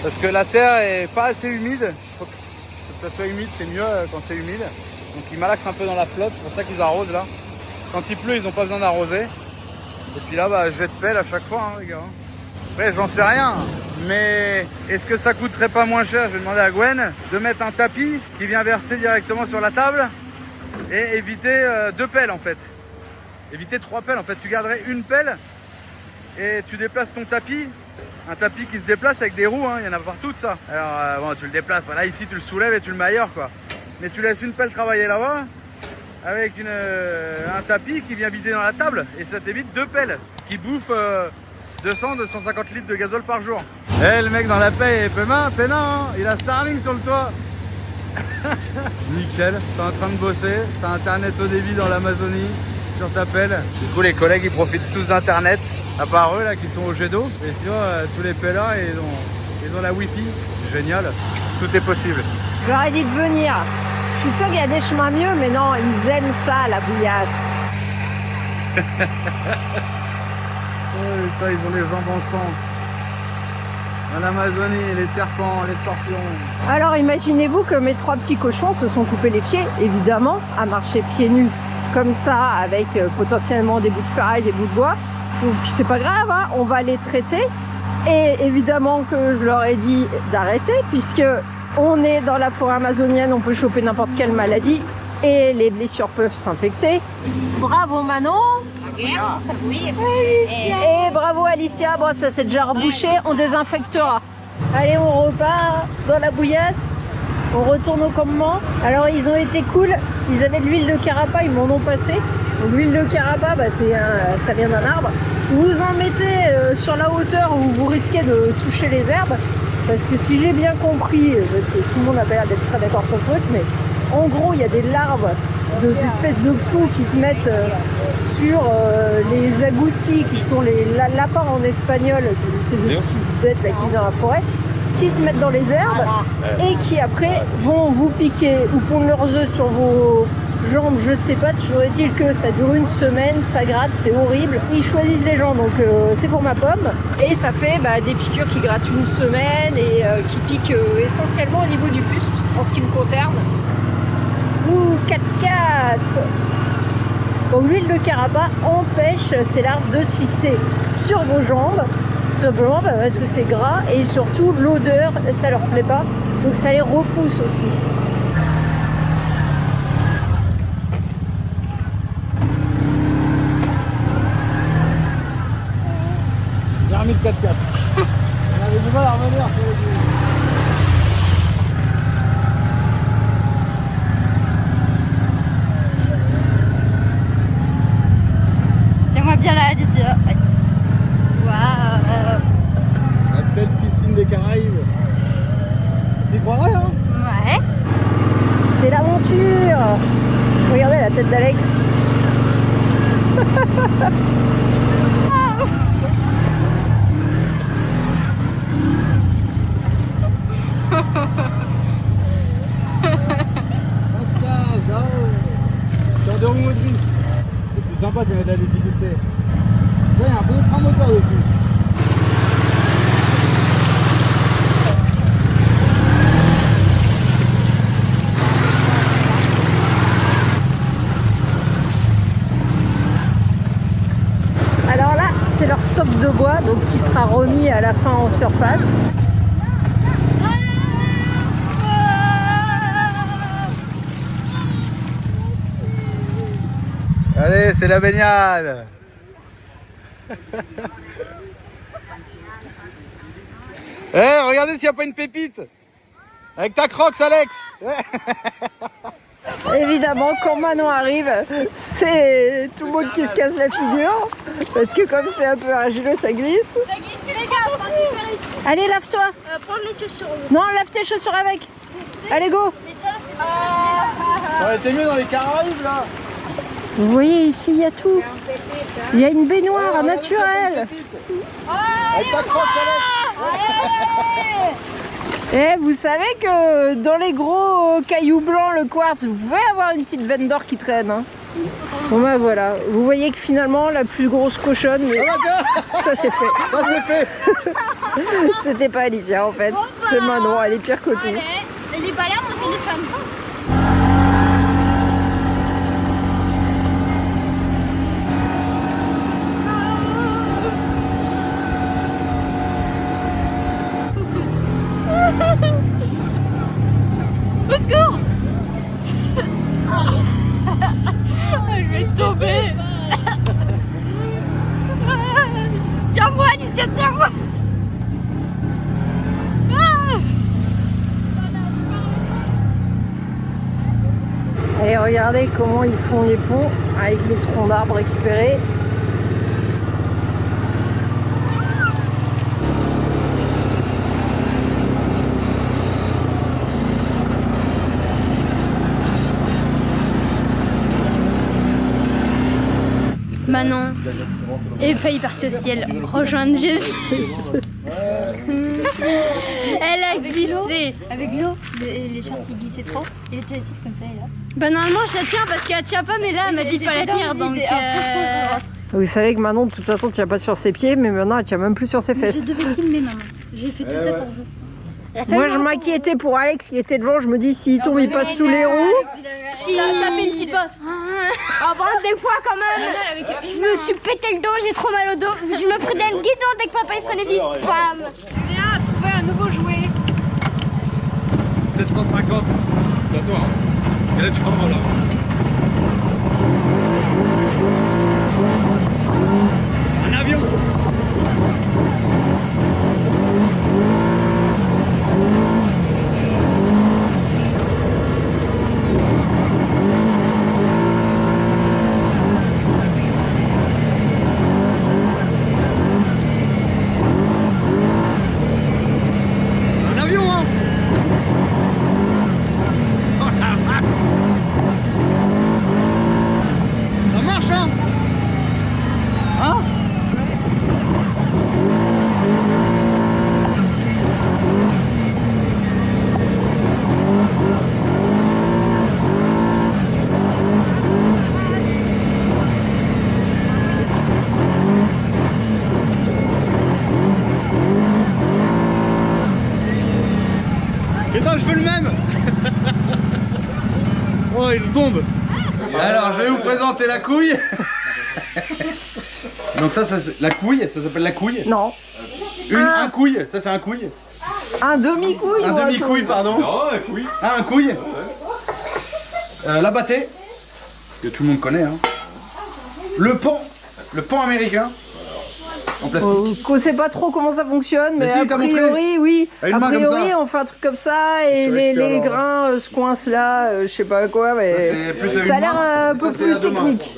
[SPEAKER 1] parce que la terre est pas assez humide. Faut que ça soit humide, c'est mieux quand c'est humide. Donc il malaxe un peu dans la flotte, c'est pour ça qu'ils arrosent là. Quand il pleut, ils n'ont pas besoin d'arroser. Et puis là, je vais de pelle à chaque fois, hein, les gars. Après, j'en sais rien, mais est-ce que ça coûterait pas moins cher, je vais demander à Gwen, de mettre un tapis qui vient verser directement sur la table et éviter 2 pelles en fait. Éviter 3 pelles, en fait, tu garderais une pelle et tu déplaces ton tapis. Un tapis qui se déplace avec des roues, hein, il y en a partout de ça. Alors bon, tu le déplaces, voilà, ici tu le soulèves et tu le mets ailleurs quoi. Mais tu laisses une pelle travailler là-bas avec un tapis qui vient vider dans la table et ça t'évite 2 pelles qui bouffent 200-250 litres de gazole par jour. Eh, le mec dans la paix est peinant, hein, il a Starlink sur le toit. Nickel, t'es en train de bosser, t'as internet au débit dans l'Amazonie sur ta pelle. Du coup les collègues ils profitent tous d'internet, à part eux là qui sont au jet d'eau. Et sinon tous les pellins ils ont la wifi, c'est génial, tout est possible.
[SPEAKER 2] Je leur ai dit de venir. Je suis sûr qu'il y a des chemins mieux, mais non, ils aiment ça, la bouillasse.
[SPEAKER 1] Oh, ça, ils ont les jambes en sang. Dans l'Amazonie, les serpents, les scorpions.
[SPEAKER 2] Alors imaginez-vous que mes 3 petits cochons se sont coupés les pieds, évidemment, à marcher pieds nus comme ça, avec potentiellement des bouts de ferraille, des bouts de bois. Donc c'est pas grave, hein, on va les traiter. Et évidemment que je leur ai dit d'arrêter, puisque on est dans la forêt amazonienne, on peut choper n'importe quelle maladie et les blessures peuvent s'infecter. Bravo Manon!
[SPEAKER 3] Oui.
[SPEAKER 2] Et bravo Alicia, bon ça c'est déjà rebouché, on désinfectera. Allez, on repart dans la bouillasse, on retourne au campement. Alors ils ont été cool, ils avaient de l'huile de carapa, ils m'en ont passé. Donc l'huile de carapa, ça vient d'un arbre. Vous en mettez sur la hauteur où vous risquez de toucher les herbes. Parce que si j'ai bien compris, parce que tout le monde a l'air d'être très d'accord sur le truc, mais en gros il y a des larves d'espèces de poux qui se mettent sur les agoutis, qui sont les lapins en espagnol, des espèces de petites bêtes là, qui vivent dans la forêt, qui se mettent dans les herbes et qui après vont vous piquer ou pondre leurs œufs sur vos jambes, je sais pas, toujours est-il que ça dure une semaine, ça gratte, c'est horrible. Ils choisissent les gens, donc c'est pour ma pomme. Et ça fait des piqûres qui grattent une semaine et qui piquent essentiellement au niveau du buste, en ce qui me concerne. Ouh, 4x4. Donc l'huile de carapa empêche ces larves de se fixer sur vos jambes, tout simplement parce que c'est gras et surtout l'odeur, ça leur plaît pas, donc ça les repousse aussi.
[SPEAKER 7] permis de 4x4. On avait du mal à revenir sur les deux.
[SPEAKER 4] Tiens-moi bien là, d'ici là. Waouh.
[SPEAKER 7] La belle piscine des Caraïbes. C'est croirait, hein?
[SPEAKER 4] Ouais.
[SPEAKER 2] C'est l'aventure. Regardez la tête d'Alex.
[SPEAKER 7] Sur deux roues motrices. C'est plus sympa que de la difficulté. Il y a un bon frein moteur dessus.
[SPEAKER 2] Alors là, c'est leur stock de bois, donc qui sera remis à la fin en surface.
[SPEAKER 1] Allez, c'est la baignade. Eh, regardez s'il n'y a pas une pépite. Avec ta Crocs, Alex.
[SPEAKER 2] Évidemment, quand Manon arrive, c'est tout le monde qui se casse la figure. Parce que comme c'est un peu argileux, ça glisse.
[SPEAKER 4] Les gars,
[SPEAKER 2] Allez, lave-toi.
[SPEAKER 4] prendre les chaussures.
[SPEAKER 2] Non, lave tes chaussures avec. Allez, go.
[SPEAKER 7] Ça aurait été mieux dans les Caraïbes, là.
[SPEAKER 2] Vous voyez, ici, il y a tout. Il y a une baignoire naturelle.
[SPEAKER 7] Avec ta Crocs, Alex.
[SPEAKER 2] Et vous savez que dans les gros cailloux blancs, le quartz, vous pouvez avoir une petite veine d'or qui traîne. Hein. Bon ben voilà, vous voyez que finalement la plus grosse cochonne, mais ça c'est fait.
[SPEAKER 7] Ça c'est fait.
[SPEAKER 2] C'était pas Alicia en fait, c'est Manon, elle est pire que tout.
[SPEAKER 4] Elle est pas là, mon téléphone. Au secours. Je vais tomber. Tiens-moi, Alicia, tiens-moi.
[SPEAKER 2] Allez, regardez comment ils font les ponts avec les troncs d'arbres récupérés.
[SPEAKER 4] Manon est failli partir au ciel, rejoindre Jésus. Elle a glissé. Avec l'eau, les shorts ils glissaient trop. Elle était assise comme ça et là. Bah normalement je la tiens parce qu'elle tient pas, mais là elle m'a dit de pas la tenir donc.
[SPEAKER 2] Vous savez que Manon de toute façon tient pas sur ses pieds, mais maintenant elle tient même plus sur ses fesses.
[SPEAKER 4] Je devais filmer maman. J'ai fait tout ça pour vous.
[SPEAKER 2] Moi je m'inquiétais pour Alex qui était devant, je me dis s'il tombe il passe sous les roues.
[SPEAKER 4] Ça fait une petite bosse.
[SPEAKER 3] En vrai, des fois quand même, je me suis pété le dos, j'ai trop mal au dos. Je me prenais le guidon dès que papa il freinait vite. Bam.
[SPEAKER 2] Julien a trouvé un nouveau jouet.
[SPEAKER 7] 750. C'est à toi. Hein. Et là tu prends là. Un avion. Attends, je veux le même. Oh, il tombe.
[SPEAKER 1] Alors, je vais vous présenter la couille. Donc ça la couille, ça s'appelle la couille.
[SPEAKER 2] Non.
[SPEAKER 1] Un couille, ça c'est un couille.
[SPEAKER 2] Un demi-couille.
[SPEAKER 1] Un demi-couille, pardon.
[SPEAKER 5] Non, un couille.
[SPEAKER 1] Ah, un couille. La bâtée, que tout le monde connaît. Hein. Le pan américain. en plastique.
[SPEAKER 2] Qu'on sait pas trop comment ça fonctionne, mais
[SPEAKER 1] si,
[SPEAKER 2] a
[SPEAKER 1] t'as montré.
[SPEAKER 2] priori, oui.
[SPEAKER 1] À une
[SPEAKER 2] A
[SPEAKER 1] main comme
[SPEAKER 2] priori,
[SPEAKER 1] ça.
[SPEAKER 2] on fait un truc comme ça et
[SPEAKER 1] Tu
[SPEAKER 2] les
[SPEAKER 1] récupères
[SPEAKER 2] grains se coincent là, je sais pas quoi,
[SPEAKER 1] Ça,
[SPEAKER 2] mais
[SPEAKER 1] c'est plus à
[SPEAKER 2] ça a
[SPEAKER 1] une
[SPEAKER 2] l'air
[SPEAKER 1] main,
[SPEAKER 2] un
[SPEAKER 1] et
[SPEAKER 2] peu
[SPEAKER 1] ça, c'est
[SPEAKER 2] plus
[SPEAKER 1] à deux mains.
[SPEAKER 2] technique.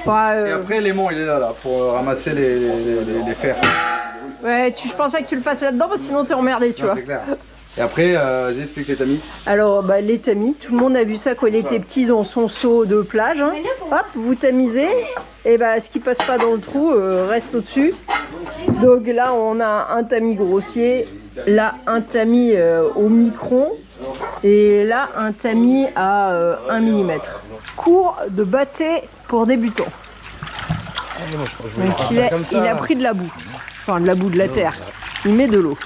[SPEAKER 2] Ouais,
[SPEAKER 1] Et après, l'aimant, il est là pour ramasser les fers.
[SPEAKER 2] ouais, je pense pas que tu le fasses là-dedans parce que sinon t'es emmerdé, tu
[SPEAKER 1] Non,
[SPEAKER 2] vois.
[SPEAKER 1] c'est clair. Et après, vas-y, explique les tamis.
[SPEAKER 2] Alors, les tamis, tout le monde a vu ça quand il était petit dans son seau de plage. Hein. Hop, vous tamisez, et ce qui passe pas dans le trou reste au-dessus. Donc là, on a un tamis grossier, là, un tamis au micron, et là, un tamis à 1 mm. Cours de bâté pour débutants. Donc, il a pris de la boue, enfin de la boue de la terre. Il met de l'eau.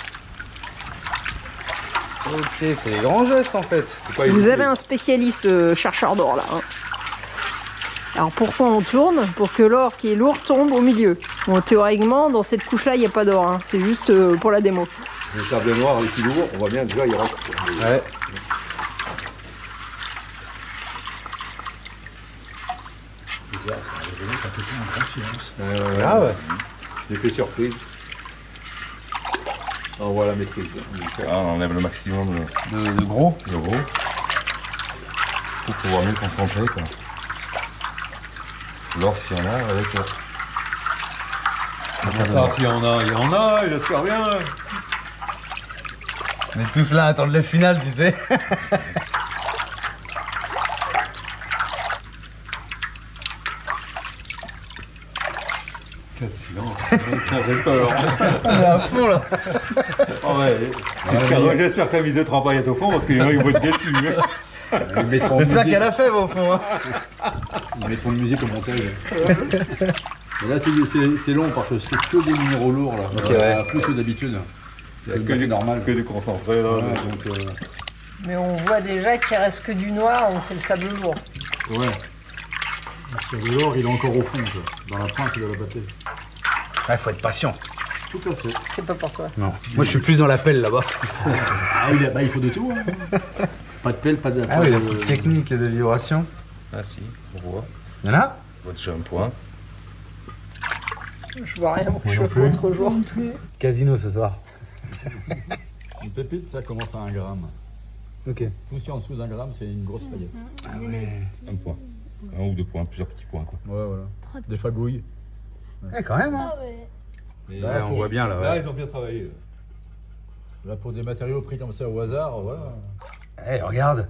[SPEAKER 1] Ok, c'est les grands gestes en fait.
[SPEAKER 2] Vous avez un spécialiste chercheur d'or là. Hein. Alors pourtant on tourne pour que l'or qui est lourd tombe au milieu. Bon, théoriquement dans cette couche là il n'y a pas d'or, hein. C'est juste pour la démo.
[SPEAKER 5] Le sable noir est plus lourd, on voit bien déjà il reste.
[SPEAKER 1] Ouais. Ah ouais.
[SPEAKER 5] L'effet surprise. On voit la maîtrise. Ah, on enlève le maximum
[SPEAKER 1] De gros.
[SPEAKER 5] de gros. Pour pouvoir mieux concentrer quoi. L'or s'il y en a avec.
[SPEAKER 6] S'il y en a, j'espère bien.
[SPEAKER 1] On est tous là à attendre le final, tu sais.
[SPEAKER 6] Quel silence. J'ai peur.
[SPEAKER 1] On est à fond là.
[SPEAKER 5] Ah ouais. J'espère que t'as mis 2-3 paillettes au fond parce qu'il y en a qui vont être déçus.
[SPEAKER 1] J'espère qu'elle a fait au fond. Hein.
[SPEAKER 6] Ils mettront de musique au montage. Et là, c'est long parce que c'est que des minéraux lourds là.
[SPEAKER 1] Ok, ouais.
[SPEAKER 6] Plus que d'habitude.
[SPEAKER 5] Il y a que du normal, que du concentré là.
[SPEAKER 6] Ouais, donc,
[SPEAKER 2] Mais on voit déjà qu'il reste que du noir, c'est le sable lourd.
[SPEAKER 6] ouais. Sur l'or, il est encore au fond, quoi. Dans la pointe de la bâtée.
[SPEAKER 1] Ouais, faut être patient.
[SPEAKER 6] Tout à fait.
[SPEAKER 2] C'est pas pour toi.
[SPEAKER 1] Non. Moi je suis plus dans la pelle là-bas.
[SPEAKER 6] Ah, il faut de tout. Hein. Pas de pelle, pas de.
[SPEAKER 1] Ah oui, la petite technique de vibration.
[SPEAKER 5] Ah si, on voit.
[SPEAKER 1] Il y en a.
[SPEAKER 5] Votre déjà un point.
[SPEAKER 2] Je vois rien, je suis contre jour.
[SPEAKER 1] Casino ce soir.
[SPEAKER 6] Une pépite, ça commence à 1 gramme.
[SPEAKER 1] Ok.
[SPEAKER 6] Tout ce qui est en dessous d'1 gramme, c'est une grosse paillette.
[SPEAKER 1] Ah ouais.
[SPEAKER 5] Un point. 1 ou 2 points, plusieurs petits points quoi.
[SPEAKER 6] Ouais, voilà. Des fagouilles.
[SPEAKER 1] Ouais, quand même. Hein.
[SPEAKER 4] Ah ouais.
[SPEAKER 6] Et
[SPEAKER 1] Ouais, on voit bien là.
[SPEAKER 5] Là,
[SPEAKER 1] Ouais.
[SPEAKER 5] ils ont bien travaillé.
[SPEAKER 6] Là, pour des matériaux pris comme ça au hasard, voilà.
[SPEAKER 1] Eh, regarde.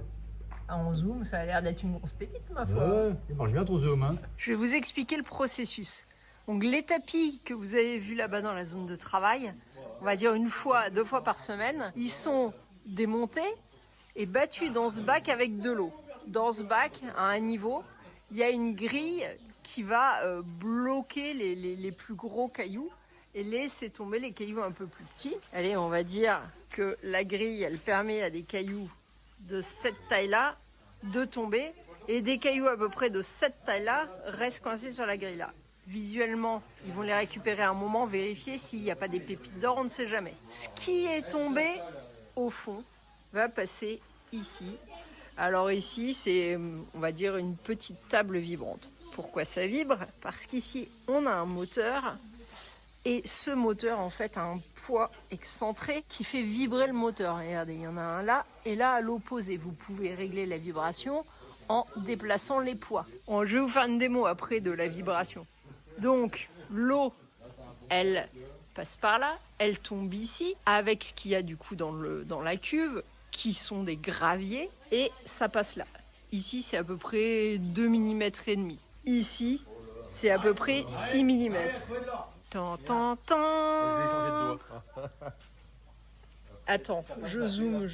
[SPEAKER 2] En zoom, ça a l'air d'être une grosse pépite, ma foi.
[SPEAKER 6] Ouais, il marche bien ton zoom. Hein.
[SPEAKER 2] Je vais vous expliquer le processus. Donc les tapis que vous avez vus là-bas dans la zone de travail, on va dire 1 fois, 2 fois par semaine, ils sont démontés et battus dans ce bac avec de l'eau. Dans ce bac, à un niveau, il y a une grille qui va bloquer les plus gros cailloux et laisser tomber les cailloux un peu plus petits. Allez, on va dire que la grille, elle permet à des cailloux de cette taille-là de tomber et des cailloux à peu près de cette taille-là restent coincés sur la grille-là. Visuellement, ils vont les récupérer à un moment, vérifier s'il n'y a pas des pépites d'or, on ne sait jamais. Ce qui est tombé au fond va passer ici. Alors ici, c'est, on va dire, une petite table vibrante. Pourquoi ça vibre? Parce qu'ici, on a un moteur et ce moteur, en fait, a un poids excentré qui fait vibrer le moteur. Regardez, il y en a un là et là à l'opposé. Vous pouvez régler la vibration en déplaçant les poids. Je vais vous faire une démo après de la vibration. Donc, l'eau, elle passe par là, elle tombe ici, avec ce qu'il y a du coup dans la cuve, qui sont des graviers, et ça passe là. Ici, c'est à peu près 2 mm et demi. Ici, c'est à peu près 6 mm. Tant, tant, tant. Attends, je zoome.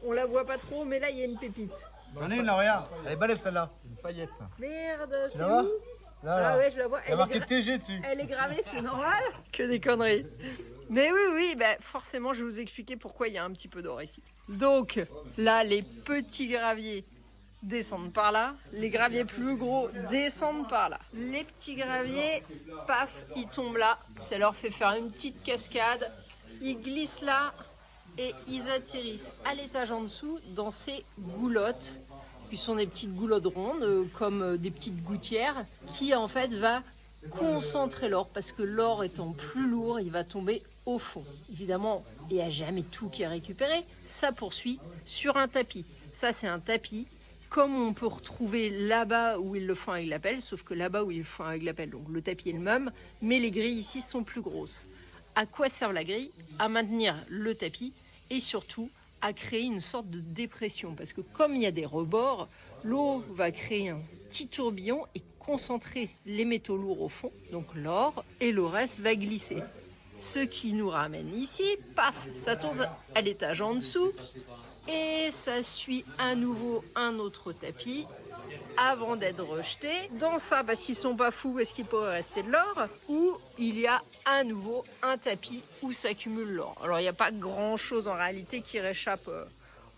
[SPEAKER 2] On la voit pas trop, mais là, il y a une pépite.
[SPEAKER 7] J'en ai une là, regarde. Elle est balèze celle-là.
[SPEAKER 6] Une paillette.
[SPEAKER 2] Merde,
[SPEAKER 7] Tu
[SPEAKER 2] c'est
[SPEAKER 7] la vois
[SPEAKER 2] où?
[SPEAKER 7] Là, là.
[SPEAKER 2] Ah ouais, je la vois.
[SPEAKER 7] Il y a marqué TG dessus.
[SPEAKER 2] Elle est gravée, c'est normal. Que des conneries. Mais oui, forcément, je vais vous expliquer pourquoi il y a un petit peu d'or ici. Donc, là, les petits graviers descendent par là. Les graviers plus gros descendent par là. Les petits graviers, paf, ils tombent là. Ça leur fait faire une petite cascade. Ils glissent là et ils atterrissent à l'étage en dessous dans ces goulottes. Qui sont des petites goulottes rondes, comme des petites gouttières, qui en fait va concentrer l'or, parce que l'or étant plus lourd, il va tomber au fond. Évidemment, il n'y a jamais tout qui est récupéré. Ça poursuit sur un tapis. Ça, c'est un tapis, comme on peut retrouver là-bas où ils le font avec la pelle, sauf que là-bas où ils le font avec la pelle, donc le tapis est le même, mais les grilles ici sont plus grosses. À quoi sert la grille? À maintenir le tapis et surtout à créer une sorte de dépression. Parce que comme il y a des rebords, l'eau va créer un petit tourbillon et concentrer les métaux lourds au fond, donc l'or, et le reste va glisser. Ce qui nous ramène ici, paf, ça tombe à l'étage en dessous et ça suit à nouveau un autre tapis avant d'être rejeté dans ça, parce qu'ils sont pas fous, parce qu'il pourrait rester de l'or, où il y a à nouveau un tapis où s'accumule l'or. Alors il n'y a pas grand chose en réalité qui réchappe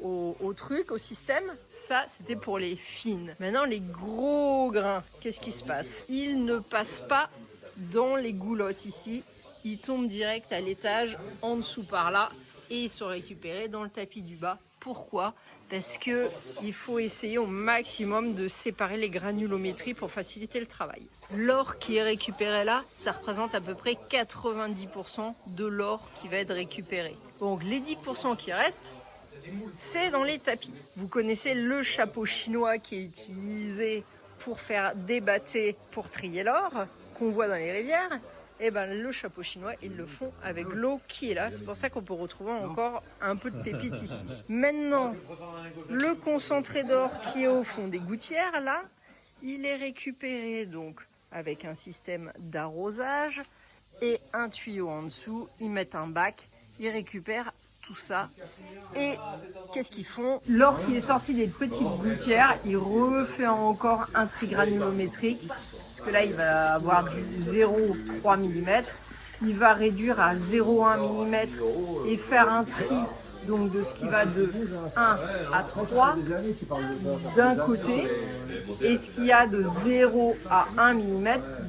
[SPEAKER 2] au truc, au système. Ça, c'était pour les fines. Maintenant, les gros grains, qu'est-ce qui se passe? Ils ne passent pas dans les goulottes ici. Ils tombent direct à l'étage en dessous par là et ils sont récupérés dans le tapis du bas. Pourquoi? Parce qu'il faut essayer au maximum de séparer les granulométries pour faciliter le travail. L'or qui est récupéré là, ça représente à peu près 90% de l'or qui va être récupéré. Donc les 10% qui restent, c'est dans les tapis. Vous connaissez le chapeau chinois qui est utilisé pour faire des bâtés pour trier l'or, qu'on voit dans les rivières. Et ben le chapeau chinois, ils le font avec l'eau qui est là. C'est pour ça qu'on peut retrouver encore un peu de pépites ici. Maintenant, le concentré d'or qui est au fond des gouttières, là, il est récupéré donc avec un système d'arrosage et un tuyau en dessous. Ils mettent un bac, ils récupèrent tout ça. Et qu'est-ce qu'ils font? L'or qui est sorti des petites gouttières, il refait encore un tri granulométrique. Parce que là, il va avoir du 0,3 mm. Il va réduire à 0,1 mm et faire un tri donc de ce qui va de 1 à 3 d'un côté et ce qui a de 0 à 1 mm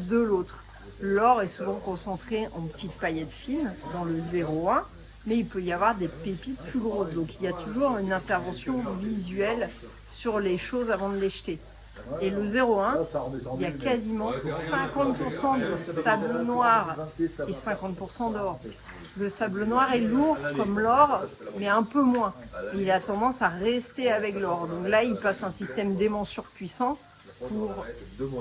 [SPEAKER 2] de l'autre. L'or est souvent concentré en petites paillettes fines dans le 0,1, mais il peut y avoir des pépites plus grosses. Donc il y a toujours une intervention visuelle sur les choses avant de les jeter. Et le 0,1, il y a quasiment 50% de sable noir et 50% d'or. Le sable noir est lourd comme l'or, mais un peu moins. Il a tendance à rester avec l'or. Donc là, il passe un système d'aimant surpuissant pour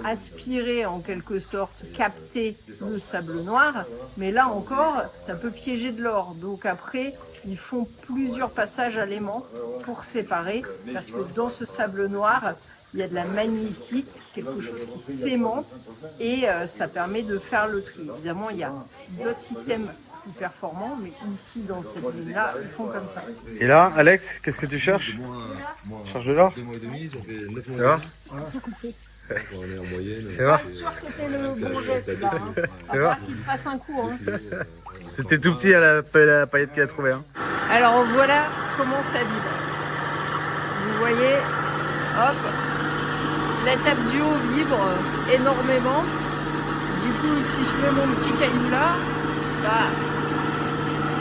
[SPEAKER 2] aspirer, en quelque sorte, capter le sable noir. Mais là encore, ça peut piéger de l'or. Donc après, ils font plusieurs passages à l'aimant pour séparer, parce que dans ce sable noir, il y a de la magnétite, quelque chose qui s'aimante et ça permet de faire le tri. Évidemment, il y a d'autres systèmes plus performants, mais ici, dans cette ligne-là, ils font comme ça.
[SPEAKER 1] Et là, Alex, qu'est-ce que tu cherches? Cherche de l'or?
[SPEAKER 5] 2 mois et demi, ça fait 9 mois.
[SPEAKER 1] Ça va?
[SPEAKER 3] C'est compris.
[SPEAKER 5] On est en moyenne.
[SPEAKER 1] Ça va?
[SPEAKER 2] Pas sûr que c'était le bon geste là. Hein. À part qu'il fasse un coup. Hein.
[SPEAKER 1] C'était tout petit à la paillette qu'il a trouvé. Hein.
[SPEAKER 2] Alors voilà comment ça vibre. Vous voyez, hop. La table du haut vibre énormément. Du coup, si je mets mon petit caillou là, bah,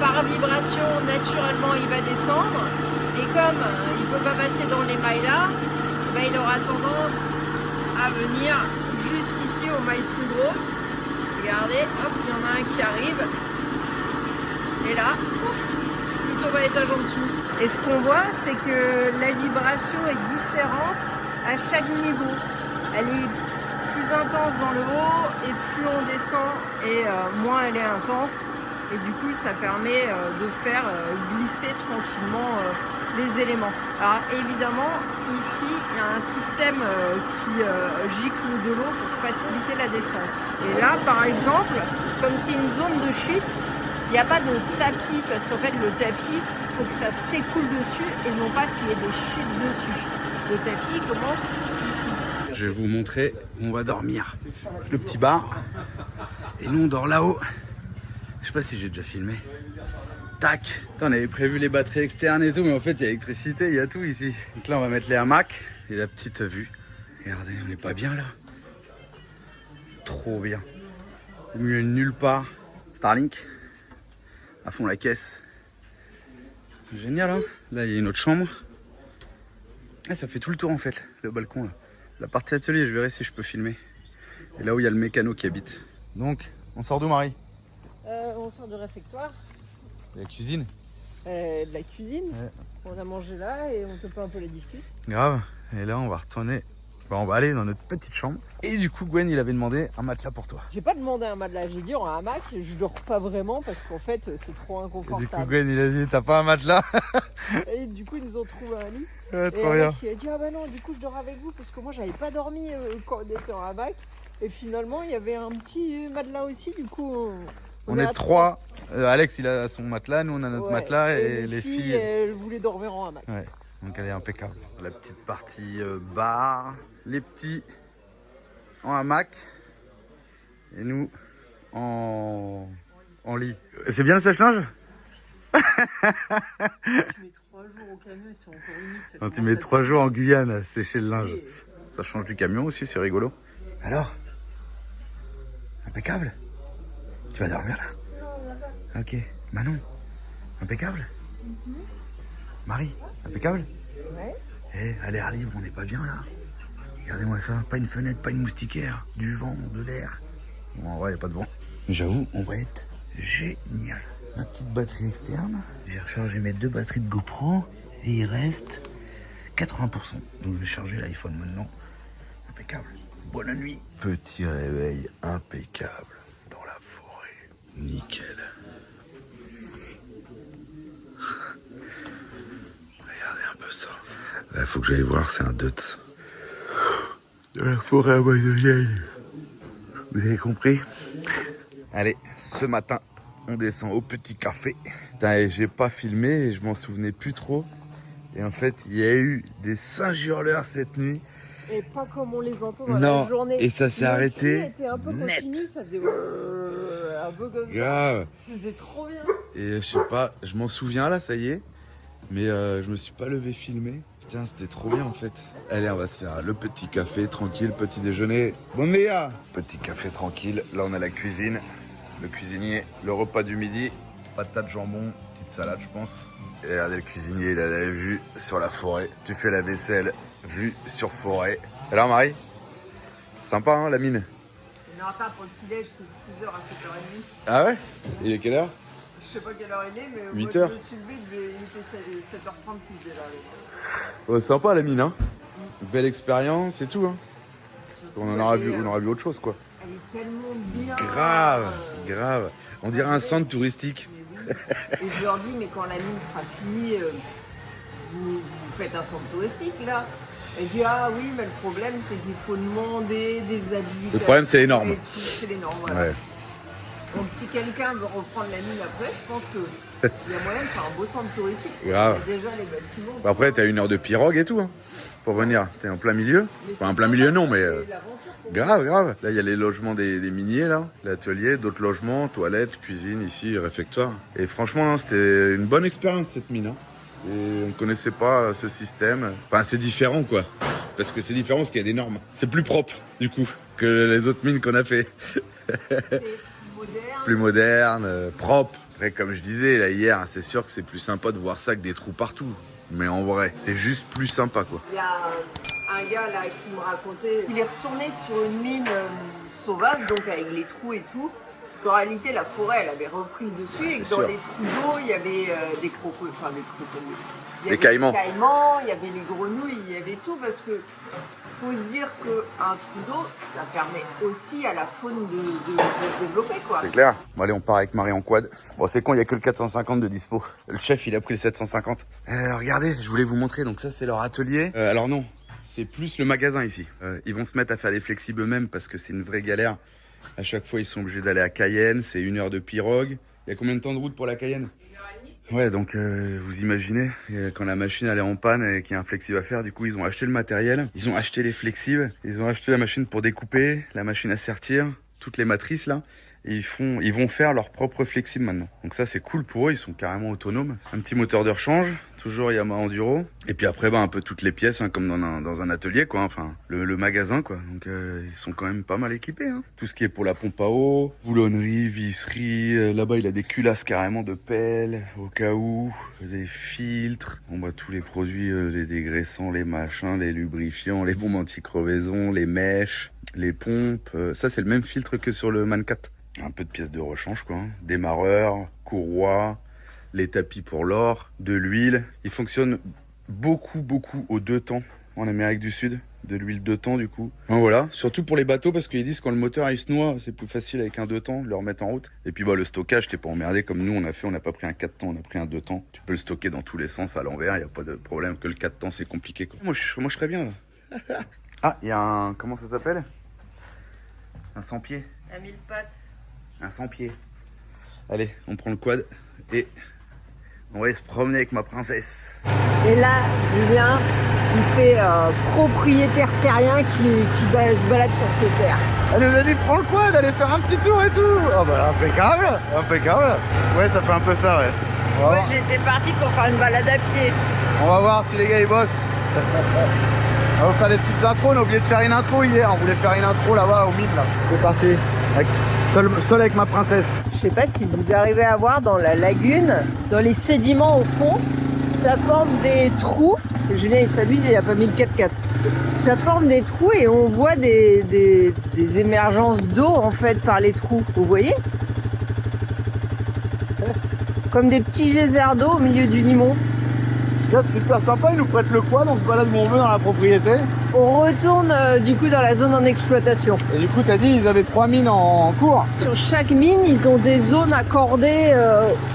[SPEAKER 2] par vibration, naturellement, il va descendre. Et comme il ne peut pas passer dans les mailles là, bah, il aura tendance à venir juste ici aux mailles plus grosses. Regardez, hop, il y en a un qui arrive. Et là, ouf, il tombe à l'étage en dessous. Et ce qu'on voit, c'est que la vibration est différente à chaque niveau. Elle est plus intense dans le haut et plus on descend et moins elle est intense. Et du coup, ça permet de faire glisser tranquillement les éléments. Alors évidemment, ici, il y a un système qui gicle de l'eau pour faciliter la descente. Et là, par exemple, comme c'est une zone de chute, il n'y a pas de tapis parce qu'en fait, le tapis, il faut que ça s'écoule dessus et non pas qu'il y ait des chutes dessus. Le tapis commence ici.
[SPEAKER 1] Je vais vous montrer où on va dormir. Le petit bar. Et nous, on dort là-haut. Je sais pas si j'ai déjà filmé. Tac. Attends, on avait prévu les batteries externes et tout, mais en fait, il y a l'électricité, il y a tout ici. Donc là, on va mettre les hamacs et la petite vue. Regardez, on n'est pas bien là. Trop bien. Au milieu de nulle part. Starlink. À fond la caisse. Génial, hein. Là, il y a une autre chambre. Ah, ça fait tout le tour en fait, le balcon là. La partie atelier, je verrai si je peux filmer. et là où il y a le mécano qui habite. Donc, on sort d'où, Marie?
[SPEAKER 2] On sort du réfectoire,
[SPEAKER 1] De la cuisine.
[SPEAKER 2] de la cuisine.
[SPEAKER 1] Ouais.
[SPEAKER 2] On a mangé là et on te fait un peu les discutes.
[SPEAKER 1] Grave. Et là, on va retourner. On va aller dans notre petite chambre. Et du coup, Gwen, il avait demandé un matelas pour toi.
[SPEAKER 2] J'ai pas demandé un matelas, j'ai dit en hamac. Je dors pas vraiment parce qu'en fait c'est trop
[SPEAKER 1] Et du coup,
[SPEAKER 2] inconfortable.
[SPEAKER 1] Gwen, il a dit, t'as pas un matelas?
[SPEAKER 2] Et du coup ils nous ont trouvé un lit.
[SPEAKER 1] Ouais,
[SPEAKER 2] Et
[SPEAKER 1] trop bien.
[SPEAKER 2] Alex il a dit ah bah non, du coup je dors avec vous parce que moi j'avais pas dormi quand on était en hamac. Et finalement il y avait un petit matelas aussi, du coup
[SPEAKER 1] On
[SPEAKER 2] est
[SPEAKER 1] est
[SPEAKER 2] à
[SPEAKER 1] trois. Alex, il a son matelas, nous on a notre
[SPEAKER 2] Ouais.
[SPEAKER 1] matelas
[SPEAKER 2] Et
[SPEAKER 1] et les filles.
[SPEAKER 2] elles voulaient dormir en hamac.
[SPEAKER 1] Ouais, donc elle est impeccable. La petite partie bar, les petits en hamac et nous en lit. C'est bien le sèche-linge?
[SPEAKER 2] Tu mets 3 jours au camion, ils sont encore humides. ça
[SPEAKER 1] Quand tu
[SPEAKER 2] commence
[SPEAKER 1] mets
[SPEAKER 2] à
[SPEAKER 1] 3 jours en Guyane à sécher le linge.
[SPEAKER 2] piquer.
[SPEAKER 1] Ça change du camion aussi, c'est rigolo. Alors? Impeccable? Tu vas dormir là? Ok. Manon? Impeccable? Marie? Impeccable?
[SPEAKER 2] Ouais.
[SPEAKER 1] Eh, à l'air libre, on n'est pas bien là? Regardez-moi ça, pas une fenêtre, pas une moustiquaire, du vent, de l'air. Bon, en vrai, y a pas de vent. J'avoue, on va être génial. Ma petite batterie externe. J'ai rechargé mes 2 batteries de GoPro et il reste 80%. Donc je vais charger l'iPhone maintenant. Impeccable. Bonne nuit. Petit réveil impeccable dans la forêt. Nickel. Regardez un peu ça. Là, il faut que j'aille voir, c'est un deutz. De la forêt à Moyenne. Vous avez compris? Allez, ce matin, on descend au petit café. Putain, j'ai pas filmé et je m'en souvenais plus trop. Et en fait, il y a eu des singes hurleurs cette nuit.
[SPEAKER 2] Et pas comme on les entend dans
[SPEAKER 1] Non,
[SPEAKER 2] la journée.
[SPEAKER 1] et ça s'est
[SPEAKER 2] Le
[SPEAKER 1] arrêté
[SPEAKER 2] cri était un peu
[SPEAKER 1] net.
[SPEAKER 2] continu, ça faisait un peu comme ça.
[SPEAKER 1] Grave.
[SPEAKER 2] C'était trop bien.
[SPEAKER 1] Et je sais pas, je m'en souviens là, ça y est. Mais je me suis pas levé filmer. Putain, c'était trop bien en fait. Allez, on va se faire le petit café tranquille, petit déjeuner. Bon dia. Petit café tranquille. Là, on a la cuisine, le cuisinier, le repas du midi, patates, jambon, petite salade, je pense. Et regardez le cuisinier, il a la vue sur la forêt. Tu fais la vaisselle, vue sur forêt. Alors Marie, sympa hein, la mine.
[SPEAKER 2] On aura pas pour le petit-déj, c'est de 6h à 7h30.
[SPEAKER 1] Ah ouais? Il est quelle heure?
[SPEAKER 2] Je sais pas quelle heure il est, mais
[SPEAKER 1] 8
[SPEAKER 2] moi,
[SPEAKER 1] heures.
[SPEAKER 2] je me suis levé, il était 7h36 déjà.
[SPEAKER 1] Ouais, sympa la mine hein. Belle expérience et tout hein. On aura vu autre chose quoi.
[SPEAKER 2] Elle est tellement bien.
[SPEAKER 1] Grave, grave. On dirait un centre touristique.
[SPEAKER 2] Mais oui. Et je leur dis, mais quand la mine sera finie, vous faites un centre touristique là. Elle dit, ah oui, mais le problème c'est qu'il faut demander des habits.
[SPEAKER 1] Le problème, c'est les normes.
[SPEAKER 2] C'est les normes, voilà.
[SPEAKER 1] Ouais.
[SPEAKER 2] Donc si quelqu'un veut reprendre la mine après, je pense qu'il y a moyen de faire un beau centre touristique.
[SPEAKER 1] Grave.
[SPEAKER 2] Il y a déjà les bâtiments.
[SPEAKER 1] Après, t'as 1 heure de pirogue et tout hein, pour venir. T'es en plein milieu.
[SPEAKER 2] Mais
[SPEAKER 1] Enfin, en
[SPEAKER 2] c'est
[SPEAKER 1] plein
[SPEAKER 2] sympa,
[SPEAKER 1] milieu non,
[SPEAKER 2] ça
[SPEAKER 1] mais
[SPEAKER 2] fait l'aventure, quoi.
[SPEAKER 1] grave, grave. Là, il y a les logements des miniers là, l'atelier, d'autres logements, toilettes, cuisine ici, réfectoire. Et franchement, hein, c'était une bonne expérience cette mine. Hein. Et on connaissait pas ce système. Enfin, c'est différent quoi. Parce que c'est différent parce qu'il y a des normes. C'est plus propre du coup que les autres mines qu'on a fait.
[SPEAKER 2] C'est moderne.
[SPEAKER 1] Plus moderne, propre. Après, comme je disais là hier, c'est sûr que c'est plus sympa de voir ça que des trous partout. Mais en vrai, c'est juste plus sympa quoi.
[SPEAKER 2] Il y a un gars là qui me racontait, il est retourné sur une mine sauvage, donc avec les trous et tout. qu'en réalité la forêt elle avait repris le dessus et que dans
[SPEAKER 1] sûr.
[SPEAKER 2] les trous d'eau il y avait des crocodiles, enfin des crocodiles. Il y
[SPEAKER 1] Des
[SPEAKER 2] avait
[SPEAKER 1] caïmans.
[SPEAKER 2] Des caïmans, il y avait les grenouilles, il y avait tout parce que faut se dire qu'un trou d'eau ça permet aussi à la faune de se développer quoi.
[SPEAKER 1] C'est clair. Bon allez, on part avec Marie en quad. Bon c'est con, il y a que le 450 de dispo. Le chef il a pris le 750. Regardez, je voulais vous montrer, donc ça c'est leur atelier. Alors non, c'est plus le magasin ici. Ils vont se mettre à faire des flexibles eux-mêmes parce que c'est une vraie galère. À chaque fois ils sont obligés d'aller à Cayenne, c'est 1 heure de pirogue. Il y a combien de temps de route pour la Cayenne? Ouais, donc vous imaginez, quand la machine elle est en panne et qu'il y a un flexible à faire, du coup ils ont acheté le matériel, ils ont acheté les flexibles, ils ont acheté la machine pour découper, la machine à sertir, toutes les matrices là, Et ils vont faire leur propre flexible maintenant. Donc ça c'est cool pour eux, ils sont carrément autonomes. Un petit moteur de rechange, toujours Yamaha Enduro. Et puis après un peu toutes les pièces, hein, comme dans un atelier quoi, enfin le magasin quoi. Donc ils sont quand même pas mal équipés. Hein. Tout ce qui est pour la pompe à eau, boulonnerie, visserie. Là-bas il a des culasses carrément de pelle, au cas où, des filtres. Bon tous les produits, les dégraissants, les machins, les lubrifiants, les bombes anti-crevaison, les mèches, les pompes. Ça c'est le même filtre que sur le Man 4. Un peu de pièces de rechange quoi, hein. Démarreur, courroie, les tapis pour l'or, de l'huile. Il fonctionne beaucoup au 2 temps en Amérique du Sud, de l'huile 2 temps du coup. Donc voilà, surtout pour les bateaux parce qu'ils disent quand le moteur il se noie, c'est plus facile avec un 2 temps, le remettre en route. Et puis le stockage, t'es pas emmerdé comme nous on n'a pas pris un 4 temps, on a pris un 2 temps. Tu peux le stocker dans tous les sens à l'envers, il y a pas de problème que le 4 temps c'est compliqué quoi. Moi je serais bien là. Ah, il y a un, comment ça s'appelle? Un 100 pieds.
[SPEAKER 2] Un 1000 pattes.
[SPEAKER 1] Un 100 pieds. Allez, on prend le quad et on va aller se promener avec ma princesse.
[SPEAKER 2] Et là, Julien, il fait propriétaire terrien qui se balade sur ses terres.
[SPEAKER 1] Elle nous a dit prends le quad, allez faire un petit tour et tout. Oh bah impeccable, impeccable. Ouais, ça fait un peu ça, ouais.
[SPEAKER 2] Moi j'étais parti pour faire une balade à pied.
[SPEAKER 1] On va voir si les gars ils bossent. On va faire des petites intros, on a oublié de faire une intro hier. On voulait faire une intro là-bas au mid là. C'est parti. Seul avec ma princesse.
[SPEAKER 2] Je sais pas si vous arrivez à voir dans la lagune, dans les sédiments au fond, ça forme des trous. Julien il s'amuse, il n'y a pas mis le 4x4. Ça forme des trous et on voit des émergences d'eau en fait par les trous. Vous voyez? Comme des petits geysers d'eau au milieu du limon.
[SPEAKER 1] Là c'est super sympa, ils nous prêtent le quad, on se balade où on veut dans la propriété.
[SPEAKER 2] On retourne du coup dans la zone en exploitation.
[SPEAKER 1] Et du coup t'as dit ils avaient 3 mines en cours.
[SPEAKER 2] Sur chaque mine ils ont des zones accordées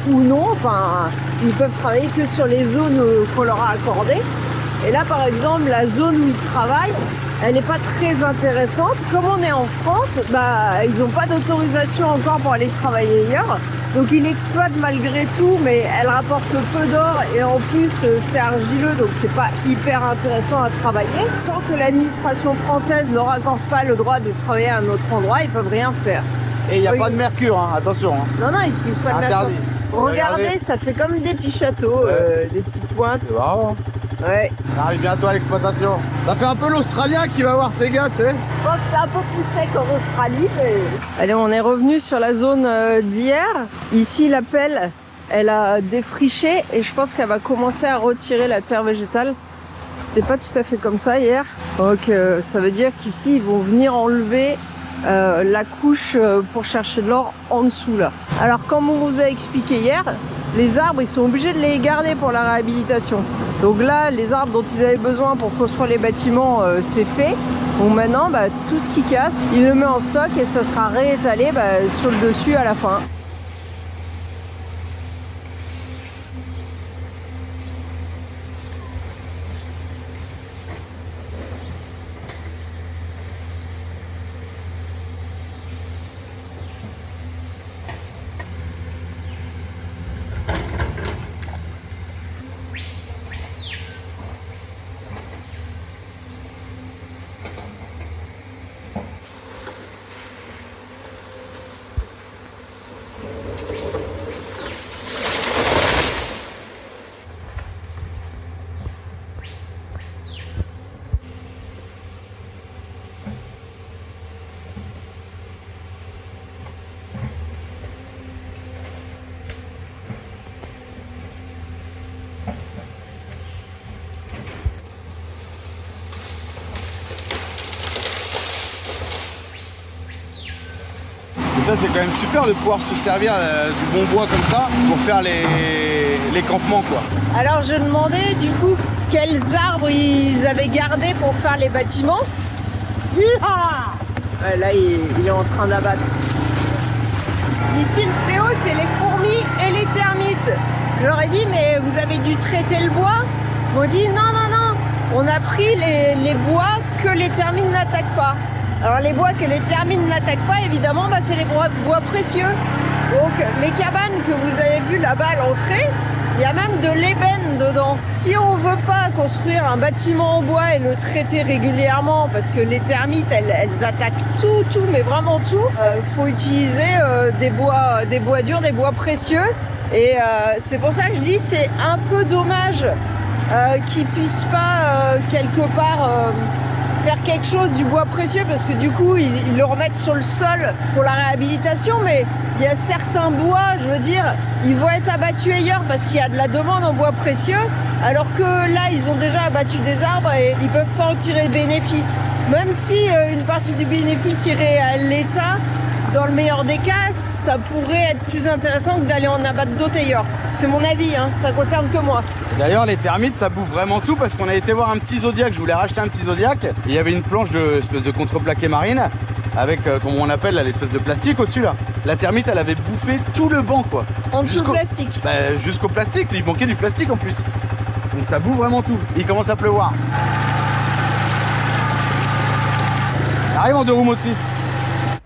[SPEAKER 2] ou non. Enfin ils peuvent travailler que sur les zones qu'on leur a accordées. Et là par exemple la zone où ils travaillent, elle n'est pas très intéressante. Comme on est en France, ils n'ont pas d'autorisation encore pour aller travailler ailleurs. Donc ils l'exploitent malgré tout, mais elle rapporte peu d'or et en plus c'est argileux, donc c'est pas hyper intéressant à travailler. Tant que l'administration française leur accorde pas le droit de travailler à un autre endroit, ils peuvent rien faire.
[SPEAKER 1] Et il n'y a pas de mercure, hein, attention. Hein.
[SPEAKER 2] Non, ils n'utilisent pas de mercure. Regardez, ça fait comme des petits châteaux, des petites pointes.
[SPEAKER 1] C'est marrant.
[SPEAKER 2] Ouais.
[SPEAKER 1] On arrive bientôt à l'exploitation. Ça fait un peu l'Australien qui va voir ses gars, tu sais.
[SPEAKER 2] Je pense que c'est un peu plus sec en Australie, mais... Allez, on est revenu sur la zone d'hier. Ici, la pelle, elle a défriché et je pense qu'elle va commencer à retirer la terre végétale. C'était pas tout à fait comme ça hier. Donc ça veut dire qu'ici, ils vont venir enlever la couche pour chercher de l'or en dessous là. Alors comme on vous a expliqué hier, les arbres ils sont obligés de les garder pour la réhabilitation. Donc là les arbres dont ils avaient besoin pour construire les bâtiments c'est fait. Donc maintenant tout ce qui casse, il le met en stock et ça sera réétalé sur le dessus à la fin.
[SPEAKER 1] Ça c'est quand même super de pouvoir se servir du bon bois comme ça pour faire les campements quoi.
[SPEAKER 2] Alors je demandais du coup quels arbres ils avaient gardés pour faire les bâtiments. Là il est en train d'abattre. Ici le fléau c'est les fourmis et les termites. Je leur ai dit mais vous avez dû traiter le bois? Ils m'ont dit non, on a pris les bois que les termites n'attaquent pas. Alors les bois que les termites n'attaquent pas, évidemment, c'est les bois précieux. Donc les cabanes que vous avez vues là-bas à l'entrée, Il y a même de l'ébène dedans. Si on veut pas construire un bâtiment en bois et le traiter régulièrement, parce que les termites, elles attaquent tout, mais vraiment tout, faut utiliser des bois durs, des bois précieux. Et c'est pour ça que je dis c'est un peu dommage qu'ils puissent pas quelque part faire quelque chose du bois précieux, parce que du coup ils le remettent sur le sol pour la réhabilitation, mais il y a certains bois, je veux dire, ils vont être abattus ailleurs parce qu'il y a de la demande en bois précieux, alors que là ils ont déjà abattu des arbres et ils peuvent pas en tirer bénéfice. Même si une partie du bénéfice irait à l'État, dans le meilleur des cas, ça pourrait être plus intéressant que d'aller en abattre d'autres ailleurs. C'est mon avis, hein, ça concerne que moi.
[SPEAKER 1] D'ailleurs, les termites, ça bouffe vraiment tout parce qu'on a été voir un petit Zodiac. Je voulais racheter un petit Zodiac. Et il y avait une planche espèce de contreplaqué marine avec, comment on appelle, l'espèce de plastique au-dessus là. La termite, elle avait bouffé tout le banc quoi.
[SPEAKER 2] En dessous du plastique.
[SPEAKER 1] Jusqu'au plastique, il manquait du plastique en plus. Donc ça bouffe vraiment tout. Il commence à pleuvoir. Arrive en 2 roues motrices.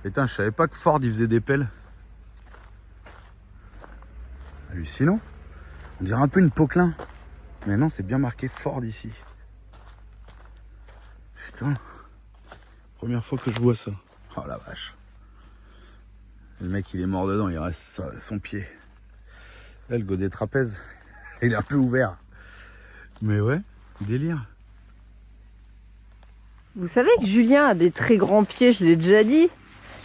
[SPEAKER 1] Putain, je savais pas que Ford il faisait des pelles. Hallucinant. On dirait un peu une Poquelin. Mais non, c'est bien marqué Ford ici. Putain. Première fois que je vois ça. Oh la vache. Le mec il est mort dedans, il reste son pied. Là, le godet trapèze, il est un peu ouvert. Mais ouais, délire.
[SPEAKER 2] Vous savez que Julien a des très grands pieds, je l'ai déjà dit.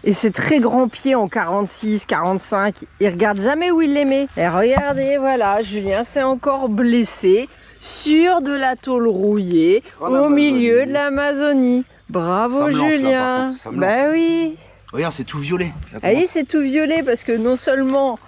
[SPEAKER 2] Et ces très grands pieds en 46, 45, il regarde jamais où il les met. Et regardez, voilà, Julien s'est encore blessé sur de la tôle rouillée au milieu de l'Amazonie. Bravo Julien. Bah oui.
[SPEAKER 1] Regarde, c'est tout violet.
[SPEAKER 2] Ah oui, c'est tout violet parce que non seulement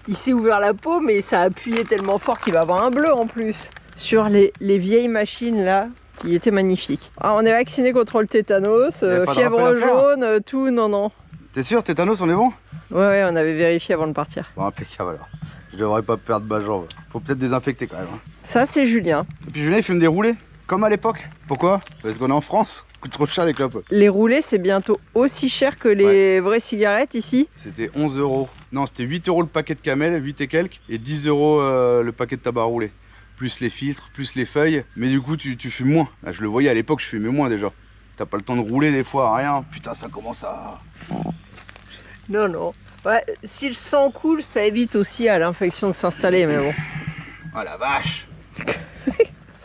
[SPEAKER 2] il s'est ouvert la peau, mais ça a appuyé tellement fort qu'il va avoir un bleu en plus. Sur les vieilles machines là, qui étaient magnifiques. Ah, on est vacciné contre le tétanos, fièvre jaune, tout, non.
[SPEAKER 1] T'es sûr, tétanos, on est bon?
[SPEAKER 2] Ouais, on avait vérifié avant de partir.
[SPEAKER 1] Bon, impeccable alors. Je devrais pas perdre ma jambe. Faut peut-être désinfecter quand même. Hein.
[SPEAKER 2] Ça, c'est Julien.
[SPEAKER 1] Et puis Julien, il fume des roulés, comme à l'époque. Pourquoi? Parce qu'on est en France. Ça coûte trop cher les clopes.
[SPEAKER 2] Les roulés, c'est bientôt aussi cher que les vraies cigarettes ici.
[SPEAKER 1] C'était 11 €. Non, c'était 8 € le paquet de Camel, 8 et quelques. Et 10 € le paquet de tabac roulé. Plus les filtres, plus les feuilles. Mais du coup, tu fumes moins. Là, je le voyais à l'époque, je fumais moins déjà. T'as pas le temps de rouler des fois, rien. Putain, ça commence à...
[SPEAKER 2] Non. Ouais, si le sang coule, ça évite aussi à l'infection de s'installer, mais bon.
[SPEAKER 1] Oh la vache.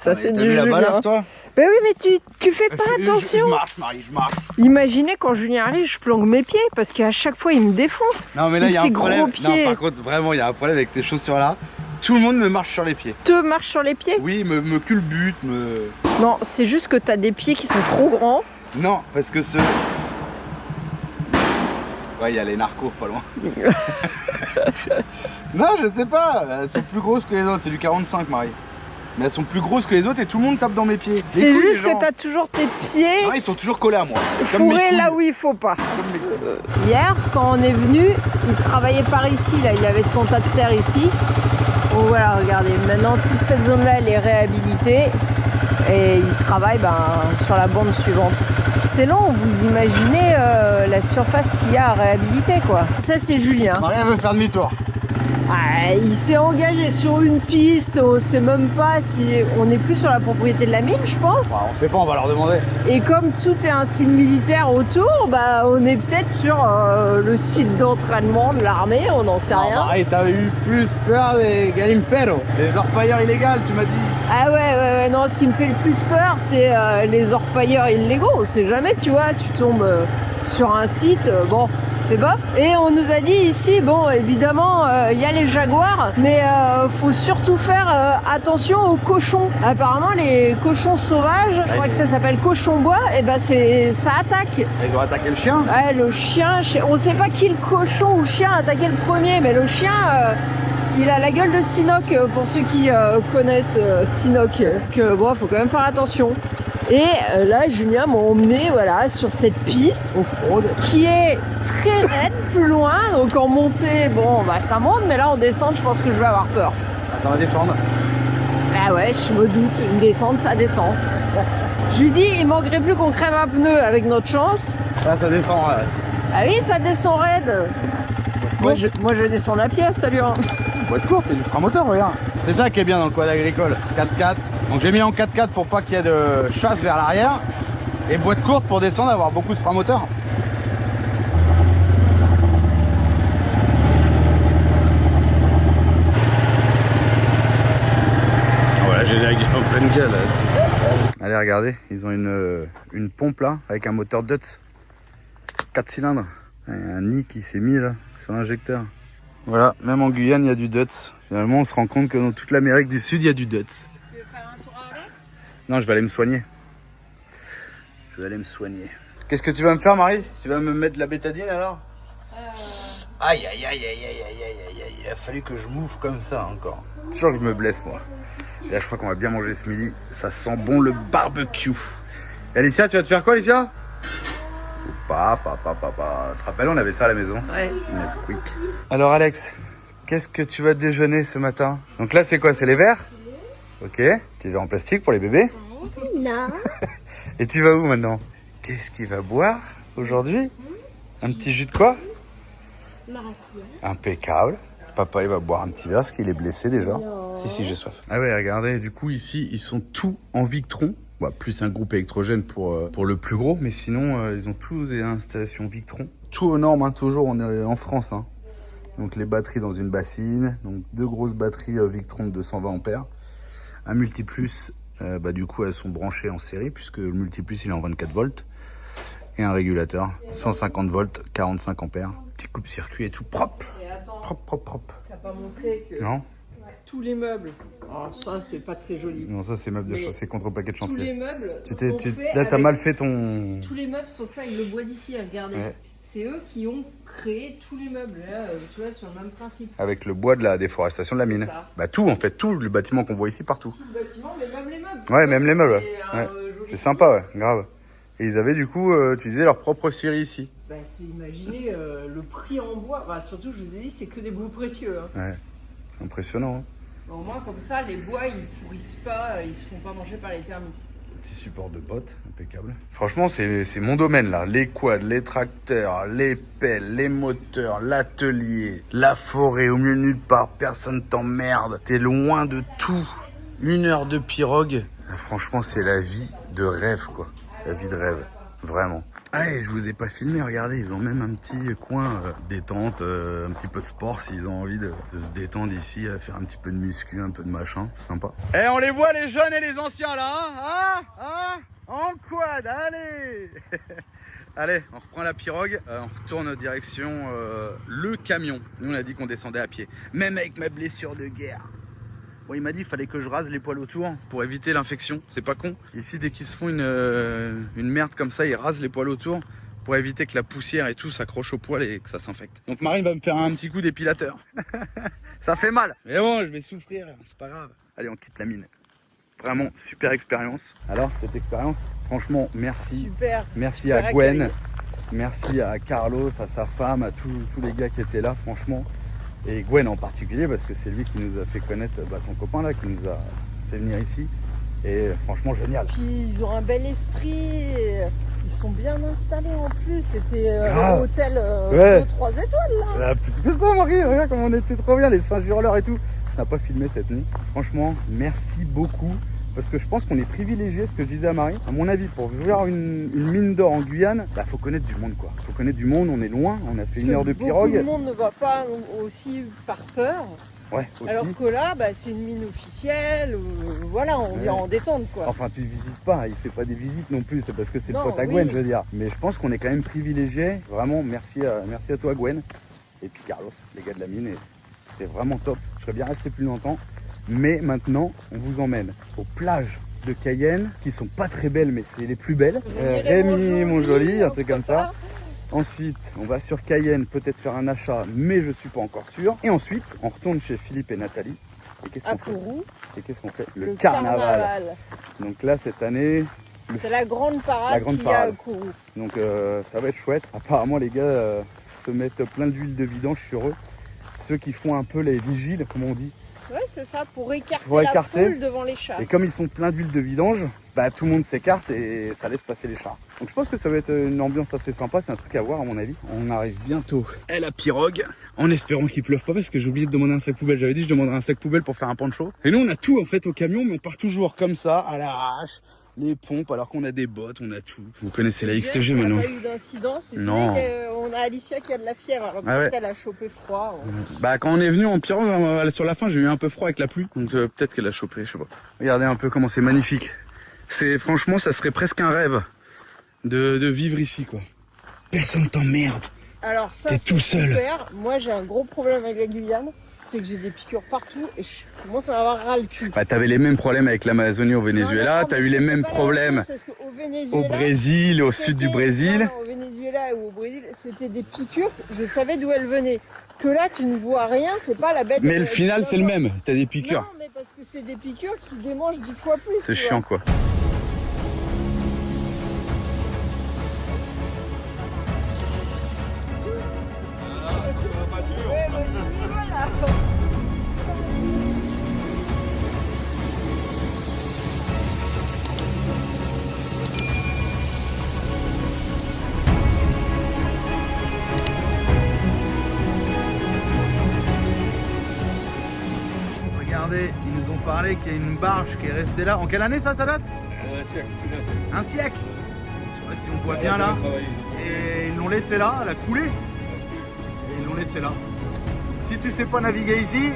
[SPEAKER 2] Ça, c'est du
[SPEAKER 1] la
[SPEAKER 2] Julien.
[SPEAKER 1] balafre, toi?
[SPEAKER 2] Mais oui, mais tu fais pas attention.
[SPEAKER 1] Je marche, Marie, je marche.
[SPEAKER 2] Imaginez quand Julien arrive, je plonge mes pieds parce qu'à chaque fois, il me défonce.
[SPEAKER 1] Non, mais là, il y a un problème.
[SPEAKER 2] Gros pieds.
[SPEAKER 1] Non, par contre, vraiment, il y a un problème avec ces chaussures-là. Tout le monde me marche sur les pieds.
[SPEAKER 2] Te marche sur les pieds?
[SPEAKER 1] Oui, me culbute, me...
[SPEAKER 2] Non, c'est juste que t'as des pieds qui sont trop grands.
[SPEAKER 1] Non, parce que ce... Ouais, il y a les narcos pas loin. Non, je sais pas. Elles sont plus grosses que les autres. C'est du 45, Marie. Mais elles sont plus grosses que les autres et tout le monde tape dans mes pieds.
[SPEAKER 2] C'est juste que t'as toujours tes pieds...
[SPEAKER 1] Non, ils sont toujours collés à moi.
[SPEAKER 2] Fourrés là où il faut pas. Hier, quand on est venu, il travaillait par ici. Là, il avait son tas de terre ici. Donc voilà, regardez. Maintenant, toute cette zone-là, elle est réhabilitée. Et il travaille sur la bande suivante. C'est long, vous imaginez la surface qu'il y a à réhabiliter, quoi. Ça, c'est Julien.
[SPEAKER 1] Marie veut faire demi-tour.
[SPEAKER 2] Ah, il s'est engagé sur une piste, on sait même pas si on n'est plus sur la propriété de la mine, je pense.
[SPEAKER 1] Bah, on sait pas, on va leur demander.
[SPEAKER 2] Et comme tout est un site militaire autour, on est peut-être sur le site d'entraînement de l'armée, on n'en sait rien.
[SPEAKER 1] Marie, t'avais eu plus peur des galimperos, les orpailleurs illégaux, tu m'as dit.
[SPEAKER 2] Ah ouais, non, ce qui me fait le plus peur, c'est les orpailleurs illégaux. On sait jamais, tu vois, tu tombes sur un site, bon, c'est bof. Et on nous a dit ici, bon, évidemment, il y a les jaguars, mais faut surtout faire attention aux cochons. Apparemment, les cochons sauvages, je crois que ça s'appelle cochon bois, et ça attaque.
[SPEAKER 1] Ils ont attaqué le chien.
[SPEAKER 2] Ouais, le chien, on sait pas qui le cochon ou le chien a attaqué le premier, mais le chien... il a la gueule de Sinoc, pour ceux qui connaissent Sinoc. Bon, faut quand même faire attention. Et là, Julien m'a emmené sur cette piste qui est très raide plus loin. Donc en montée, bon, ça monte, mais là en descente, je pense que je vais avoir peur.
[SPEAKER 1] Ça va descendre.
[SPEAKER 2] Ah ouais, je me doute, une descente, ça descend. Je lui dis, il manquerait plus qu'on crève un pneu avec notre chance.
[SPEAKER 1] Là, ça descend.
[SPEAKER 2] Ah oui, ça descend raide. Moi, je descends la pièce, salut.
[SPEAKER 1] Boîte courte, c'est du frein moteur, regarde. C'est ça qui est bien dans le quad agricole, 4x4. Donc j'ai mis en 4x4 pour pas qu'il y ait de chasse vers l'arrière. Et boîte courte pour descendre, avoir beaucoup de frein moteur. Voilà, j'ai la gueule en pleine gueule. Allez, regardez, ils ont une pompe là, avec un moteur Dutz. 4 cylindres. Il y a un nid qui s'est mis là, sur l'injecteur. Voilà, même en Guyane, il y a du Dutz. Finalement, on se rend compte que dans toute l'Amérique du Sud, il y a du Dutz.
[SPEAKER 2] Tu veux faire un tour avec?
[SPEAKER 1] Non, je vais aller me soigner. Qu'est-ce que tu vas me faire, Marie? Tu vas me mettre de la bétadine alors? Aïe, aïe, aïe, aïe, aïe, aïe, aïe, aïe, il a fallu que je mouffe comme ça encore. C'est sûr que je me blesse, moi. Et là, je crois qu'on va bien manger ce midi. Ça sent bon le barbecue. Et Alicia, tu vas te faire quoi, Alicia? Papa. Tu te rappelles, on avait ça à la maison?
[SPEAKER 2] Ouais.
[SPEAKER 1] Nesquik. Alors, Alex, qu'est-ce que tu vas déjeuner ce matin? Donc là, c'est quoi? C'est les verres? Ok. Petit verre en plastique pour les bébés?
[SPEAKER 3] Non.
[SPEAKER 1] Et tu vas où maintenant? Qu'est-ce qu'il va boire aujourd'hui? Un petit jus de quoi?
[SPEAKER 3] Maracuyá.
[SPEAKER 1] Impeccable. Papa, il va boire un petit verre parce qu'il est blessé déjà. Non. Si, j'ai soif. Ah ouais, regardez, du coup, ici, ils sont tous en Victron. Bah, plus un groupe électrogène pour le plus gros, mais sinon, ils ont tous des installations Victron. Tout aux normes, hein, toujours, on est en France. Hein. Donc les batteries dans une bassine, donc 2 grosses batteries Victron de 220 ampères. Un multiplus, du coup, elles sont branchées en série, puisque le multiplus, il est en 24 volts. Et un régulateur, 150 volts, 45 ampères. Petit coupe-circuit et tout propre.
[SPEAKER 2] Et attends,
[SPEAKER 1] Propre.
[SPEAKER 2] t'as pas montré que
[SPEAKER 1] Non?
[SPEAKER 2] tous les meubles, alors ça c'est pas très joli.
[SPEAKER 1] Non, ça c'est meuble de chaussée contre paquet de
[SPEAKER 2] Tous
[SPEAKER 1] chantier.
[SPEAKER 2] les meubles
[SPEAKER 1] Là, t'as mal fait ton...
[SPEAKER 2] Tous les meubles sont faits avec le bois d'ici, regardez.
[SPEAKER 1] Ouais.
[SPEAKER 2] C'est eux qui ont créé tous les meubles, là, tu vois, sur le même principe.
[SPEAKER 1] Avec le bois de la déforestation de la
[SPEAKER 2] C'est
[SPEAKER 1] mine.
[SPEAKER 2] ça.
[SPEAKER 1] Bah tout, en fait, tout le bâtiment qu'on voit ici, partout.
[SPEAKER 2] Tout le bâtiment, mais même les meubles.
[SPEAKER 1] Ouais, même les meubles.
[SPEAKER 2] C'est
[SPEAKER 1] Ouais.
[SPEAKER 2] joli
[SPEAKER 1] C'est sympa, ouais, grave. Et ils avaient du coup utilisé leur propre scierie ici.
[SPEAKER 2] Bah, c'est imaginez le prix en bois. Bah, surtout, je vous ai dit, c'est que des bois précieux. Hein.
[SPEAKER 1] Ouais, impressionnant. Hein.
[SPEAKER 2] Au moins, comme ça, les bois, ils pourrissent pas, ils se font pas manger par les termites.
[SPEAKER 1] Petit support de bottes, impeccable. Franchement, c'est mon domaine là. Les quads, les tracteurs, les pelles, les moteurs, l'atelier, la forêt, au milieu de nulle part, personne t'emmerde. T'es loin de tout. 1 heure de pirogue. Franchement, c'est la vie de rêve, quoi. La vie de rêve, vraiment. Ah, et je vous ai pas filmé, regardez, ils ont même un petit coin détente, un petit peu de sport s'ils ont envie de se détendre ici, à faire un petit peu de muscu, un peu de machin, c'est sympa. Eh, on les voit les jeunes et les anciens là, hein en quad, allez. Allez, on reprend la pirogue, on retourne direction le camion. Nous on a dit qu'on descendait à pied, même avec ma blessure de guerre. Bon, il m'a dit qu'il fallait que je rase les poils autour pour éviter l'infection, c'est pas con. Ici, dès qu'ils se font une merde comme ça, ils rasent les poils autour pour éviter que la poussière et tout s'accroche aux poils et que ça s'infecte. Donc Marine va me faire un petit coup d'épilateur. Ça fait mal, mais bon, je vais souffrir, c'est pas grave. Allez, on quitte la mine. Vraiment, super expérience. Alors, cette expérience, franchement, merci.
[SPEAKER 2] Super.
[SPEAKER 1] Merci
[SPEAKER 2] super
[SPEAKER 1] à Gwen,
[SPEAKER 2] accueil.
[SPEAKER 1] merci à Carlos, à sa femme, à tous les gars qui étaient là, franchement. Et Gwen en particulier, parce que c'est lui qui nous a fait connaître son copain là, qui nous a fait venir ici. Et franchement, génial.
[SPEAKER 2] Puis ils ont un bel esprit, ils sont bien installés en plus. C'était un hôtel
[SPEAKER 1] Ouais.
[SPEAKER 2] 3 étoiles là.
[SPEAKER 1] Ah, plus que ça, Marie, regarde comme on était trop bien, les Saint-Hurleurs et tout. On n'a pas filmé cette nuit. Franchement, merci beaucoup. Parce que je pense qu'on est privilégié, ce que je disais à Marie. À mon avis, pour voir une mine d'or en Guyane, bah, faut connaître du monde, quoi. Faut connaître du monde, on est loin, on a fait
[SPEAKER 2] Parce
[SPEAKER 1] 1 heure de pirogue.
[SPEAKER 2] Beaucoup de monde ne va pas aussi par peur.
[SPEAKER 1] Ouais, aussi.
[SPEAKER 2] Alors que là, bah, c'est une mine officielle. Voilà, on vient en détente, quoi.
[SPEAKER 1] Enfin, tu visites pas, il fait pas des visites non plus, c'est parce que c'est le
[SPEAKER 2] Non,
[SPEAKER 1] pote à
[SPEAKER 2] oui.
[SPEAKER 1] Gwen, je veux dire. Mais je pense qu'on est quand même privilégié. Vraiment, merci à toi, Gwen. Et puis Carlos, les gars de la mine. C'était vraiment top. Je serais bien resté plus longtemps. Mais maintenant, on vous emmène aux plages de Cayenne, qui sont pas très belles, mais c'est les plus belles. Rémi Montjoli, un truc comme ça. Ensuite, on va sur Cayenne, peut-être faire un achat, mais je suis pas encore sûr. Et ensuite, on retourne chez Philippe et Nathalie. Et qu'est-ce qu'on fait?
[SPEAKER 2] Kourou.
[SPEAKER 1] Et qu'est-ce qu'on fait? Le carnaval. Donc là, cette année...
[SPEAKER 2] C'est la grande parade
[SPEAKER 1] La grande
[SPEAKER 2] qu'il y a à
[SPEAKER 1] parade.
[SPEAKER 2] Kourou.
[SPEAKER 1] Donc ça va être chouette. Apparemment, les gars se mettent plein d'huile de vidange sur eux. Ceux qui font un peu les vigiles, comme on dit.
[SPEAKER 2] Ouais, c'est ça, pour écarter
[SPEAKER 1] Pour écarter.
[SPEAKER 2] la foule devant les chars.
[SPEAKER 1] Et comme ils sont pleins d'huile de vidange, bah, tout le monde s'écarte et ça laisse passer les chars. Donc je pense que ça va être une ambiance assez sympa, c'est un truc à voir à mon avis. On arrive bientôt à la pirogue, en espérant qu'il pleuve pas parce que j'ai oublié de demander un sac poubelle. J'avais dit que je demanderais un sac poubelle pour faire un poncho. Et nous on a tout en fait au camion, mais on part toujours comme ça, à l'arrache. Les pompes, alors qu'on a des bottes, on a tout. Vous connaissez la XTG maintenant.
[SPEAKER 2] On n'a pas eu d'incident, c'est
[SPEAKER 1] Non.
[SPEAKER 2] vrai qu'on a Alicia qui a de la fièvre, alors
[SPEAKER 1] Ah ouais.
[SPEAKER 2] elle a chopé froid.
[SPEAKER 1] Bah quand on est venu en pirogue, sur la fin j'ai eu un peu froid avec la pluie. Donc peut-être qu'elle a chopé, je sais pas. Regardez un peu comment c'est magnifique. C'est franchement ça serait presque un rêve de vivre ici quoi. Personne t'emmerde.
[SPEAKER 2] Alors ça
[SPEAKER 1] T'es
[SPEAKER 2] c'est
[SPEAKER 1] tout seul.
[SPEAKER 2] super. Moi j'ai un gros problème avec la Guyane, c'est que j'ai des piqûres partout et je commence à avoir ras le cul.
[SPEAKER 1] Bah t'avais les mêmes problèmes avec l'Amazonie au Venezuela,
[SPEAKER 2] Non,
[SPEAKER 1] t'as
[SPEAKER 2] mais
[SPEAKER 1] eu les
[SPEAKER 2] c'était
[SPEAKER 1] mêmes
[SPEAKER 2] pas la
[SPEAKER 1] problèmes
[SPEAKER 2] même chose, parce qu'au Venezuela,
[SPEAKER 1] au Brésil, au sud du
[SPEAKER 2] c'était-
[SPEAKER 1] Brésil.
[SPEAKER 2] non, au Venezuela ou au Brésil, c'était des piqûres, je savais d'où elles venaient. Que là tu ne vois rien, c'est pas la bête.
[SPEAKER 1] Mais le final c'est le même, t'as des piqûres.
[SPEAKER 2] Non mais parce que c'est des piqûres qui démangent 10 fois plus.
[SPEAKER 1] C'est
[SPEAKER 2] tu
[SPEAKER 1] chiant
[SPEAKER 2] vois.
[SPEAKER 1] quoi.
[SPEAKER 2] Ouais, moi aussi, voilà.
[SPEAKER 1] Regardez, ils nous ont parlé qu'il y a une barge qui est restée là. En quelle année ça date? Un siècle. Je sais pas si on voit bien là. Et ils l'ont laissé là, elle a coulé. Et ils l'ont laissé là. Si tu sais pas naviguer ici,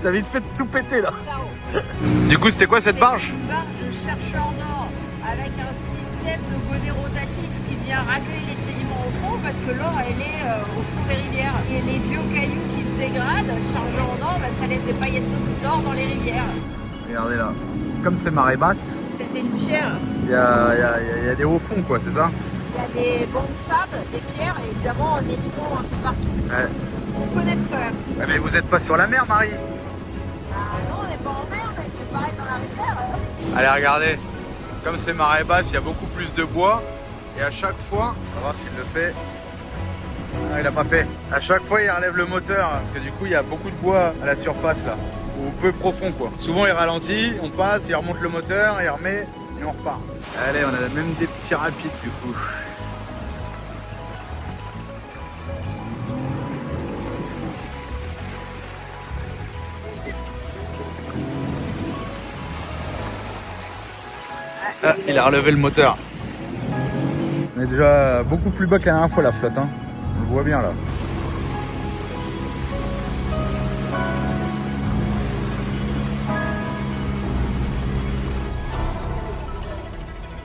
[SPEAKER 1] t'as vite fait de tout péter là.
[SPEAKER 2] Ciao.
[SPEAKER 1] Du coup, c'était quoi cette barge?
[SPEAKER 2] Une barge de chercheur d'or avec un système de bonnet rotatif qui vient racler les sédiments au fond parce que l'or elle est au fond des rivières. Et les vieux cailloux qui se dégradent, chargés en or, bah, ça laisse des paillettes d'or dans les rivières.
[SPEAKER 1] Regardez là. Comme c'est marée basse,
[SPEAKER 2] C'était une pierre.
[SPEAKER 1] il y a des hauts fonds quoi, c'est ça?
[SPEAKER 2] Il y a des bancs de sable, des pierres et évidemment des troncs un peu partout.
[SPEAKER 1] Ouais.
[SPEAKER 2] Faut connaître quand même.
[SPEAKER 1] Ouais, mais vous êtes pas sur la mer, Marie?
[SPEAKER 2] Bah non, on n'est pas en mer, mais c'est pareil dans la rivière.
[SPEAKER 1] Allez, regardez. Comme c'est marée basse, il y a beaucoup plus de bois. Et à chaque fois, on va voir s'il le fait. Ah, il a pas fait. À chaque fois, il relève le moteur. Parce que du coup, il y a beaucoup de bois à la surface là. Ou peu profond quoi. Souvent, il ralentit, on passe, il remonte le moteur, il remet et on repart. Allez, on a même des petits rapides du coup. Ah, il a relevé le moteur. On est déjà beaucoup plus bas que la dernière fois la flotte, hein. On le voit bien là.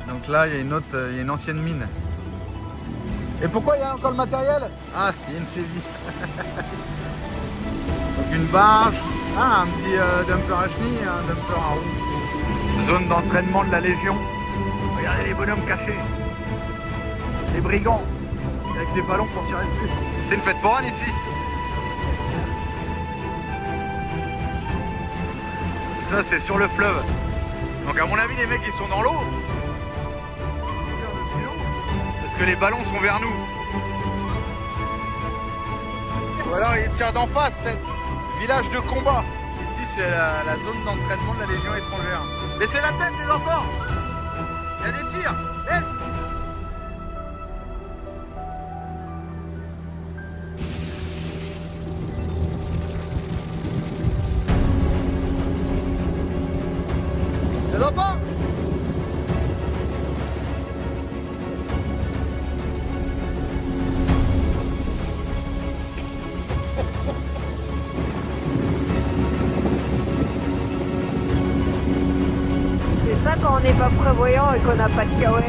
[SPEAKER 1] Donc là il y a une ancienne mine. Et pourquoi il y a encore le matériel? Ah, il y a une saisie. Donc une barge, un petit dumper à chenilles et un dumper à roue. Zone d'entraînement de la Légion. Regardez les bonhommes cachés. Les brigands. Avec des ballons pour tirer dessus. C'est une fête foraine ici. Ça c'est sur le fleuve. Donc à mon avis les mecs ils sont dans l'eau. Parce que les ballons sont vers nous. Ou alors ils tirent d'en face peut-être. Village de combat. Ici c'est la zone d'entraînement de la Légion étrangère. Baissez la tête les enfants. Il y a des tirs. Laisse. Les enfants.
[SPEAKER 2] C'est ça quand on n'est pas prévoyant et qu'on n'a pas de kawaii.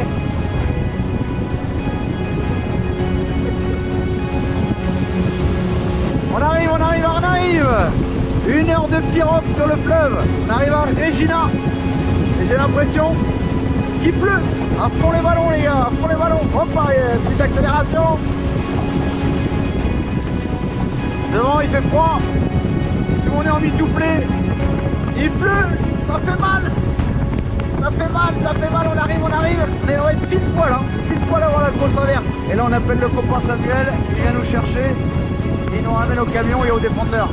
[SPEAKER 1] On arrive, on arrive, on arrive. 1 heure de pirogue sur le fleuve. On arrive à Regina. Et j'ai l'impression qu'il pleut. À fond les ballons les gars, à fond les ballons. Hop, petite accélération. Devant il fait froid. Tout le monde est emmitouflé. Il pleut, ça fait mal. Ça fait mal, on arrive. On va être pile poil avant la grosse averse. Et là on appelle le copain Samuel, il vient nous chercher. Il nous ramène au camion et au défendeur.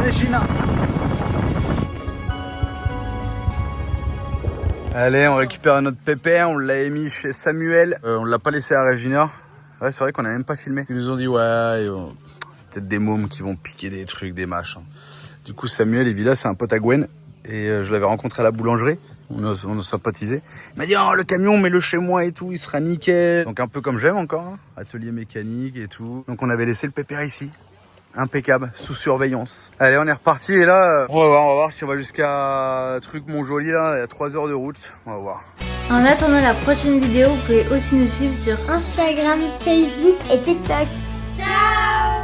[SPEAKER 1] Regina. Allez, on récupère notre pépère, on l'a émis chez Samuel. On l'a pas laissé à Regina. Ouais, c'est vrai qu'on a même pas filmé. Ils nous ont dit ouais, peut-être des mômes qui vont piquer des trucs, des machins. Du coup, Samuel et Villa, c'est un pote à Gwen. Et je l'avais rencontré à la boulangerie. On a sympathisé. Il m'a dit oh, le camion, mets-le chez moi et tout, il sera nickel. Donc un peu comme j'aime encore, hein. Atelier mécanique et tout. Donc on avait laissé le pépère ici. Impeccable, sous surveillance. Allez, on est reparti et là, on va voir si on va jusqu'à Truc Montjoli là, il y a 3 heures de route. On va voir.
[SPEAKER 8] En attendant la prochaine vidéo, vous pouvez aussi nous suivre sur Instagram, Facebook et TikTok.
[SPEAKER 3] Ciao.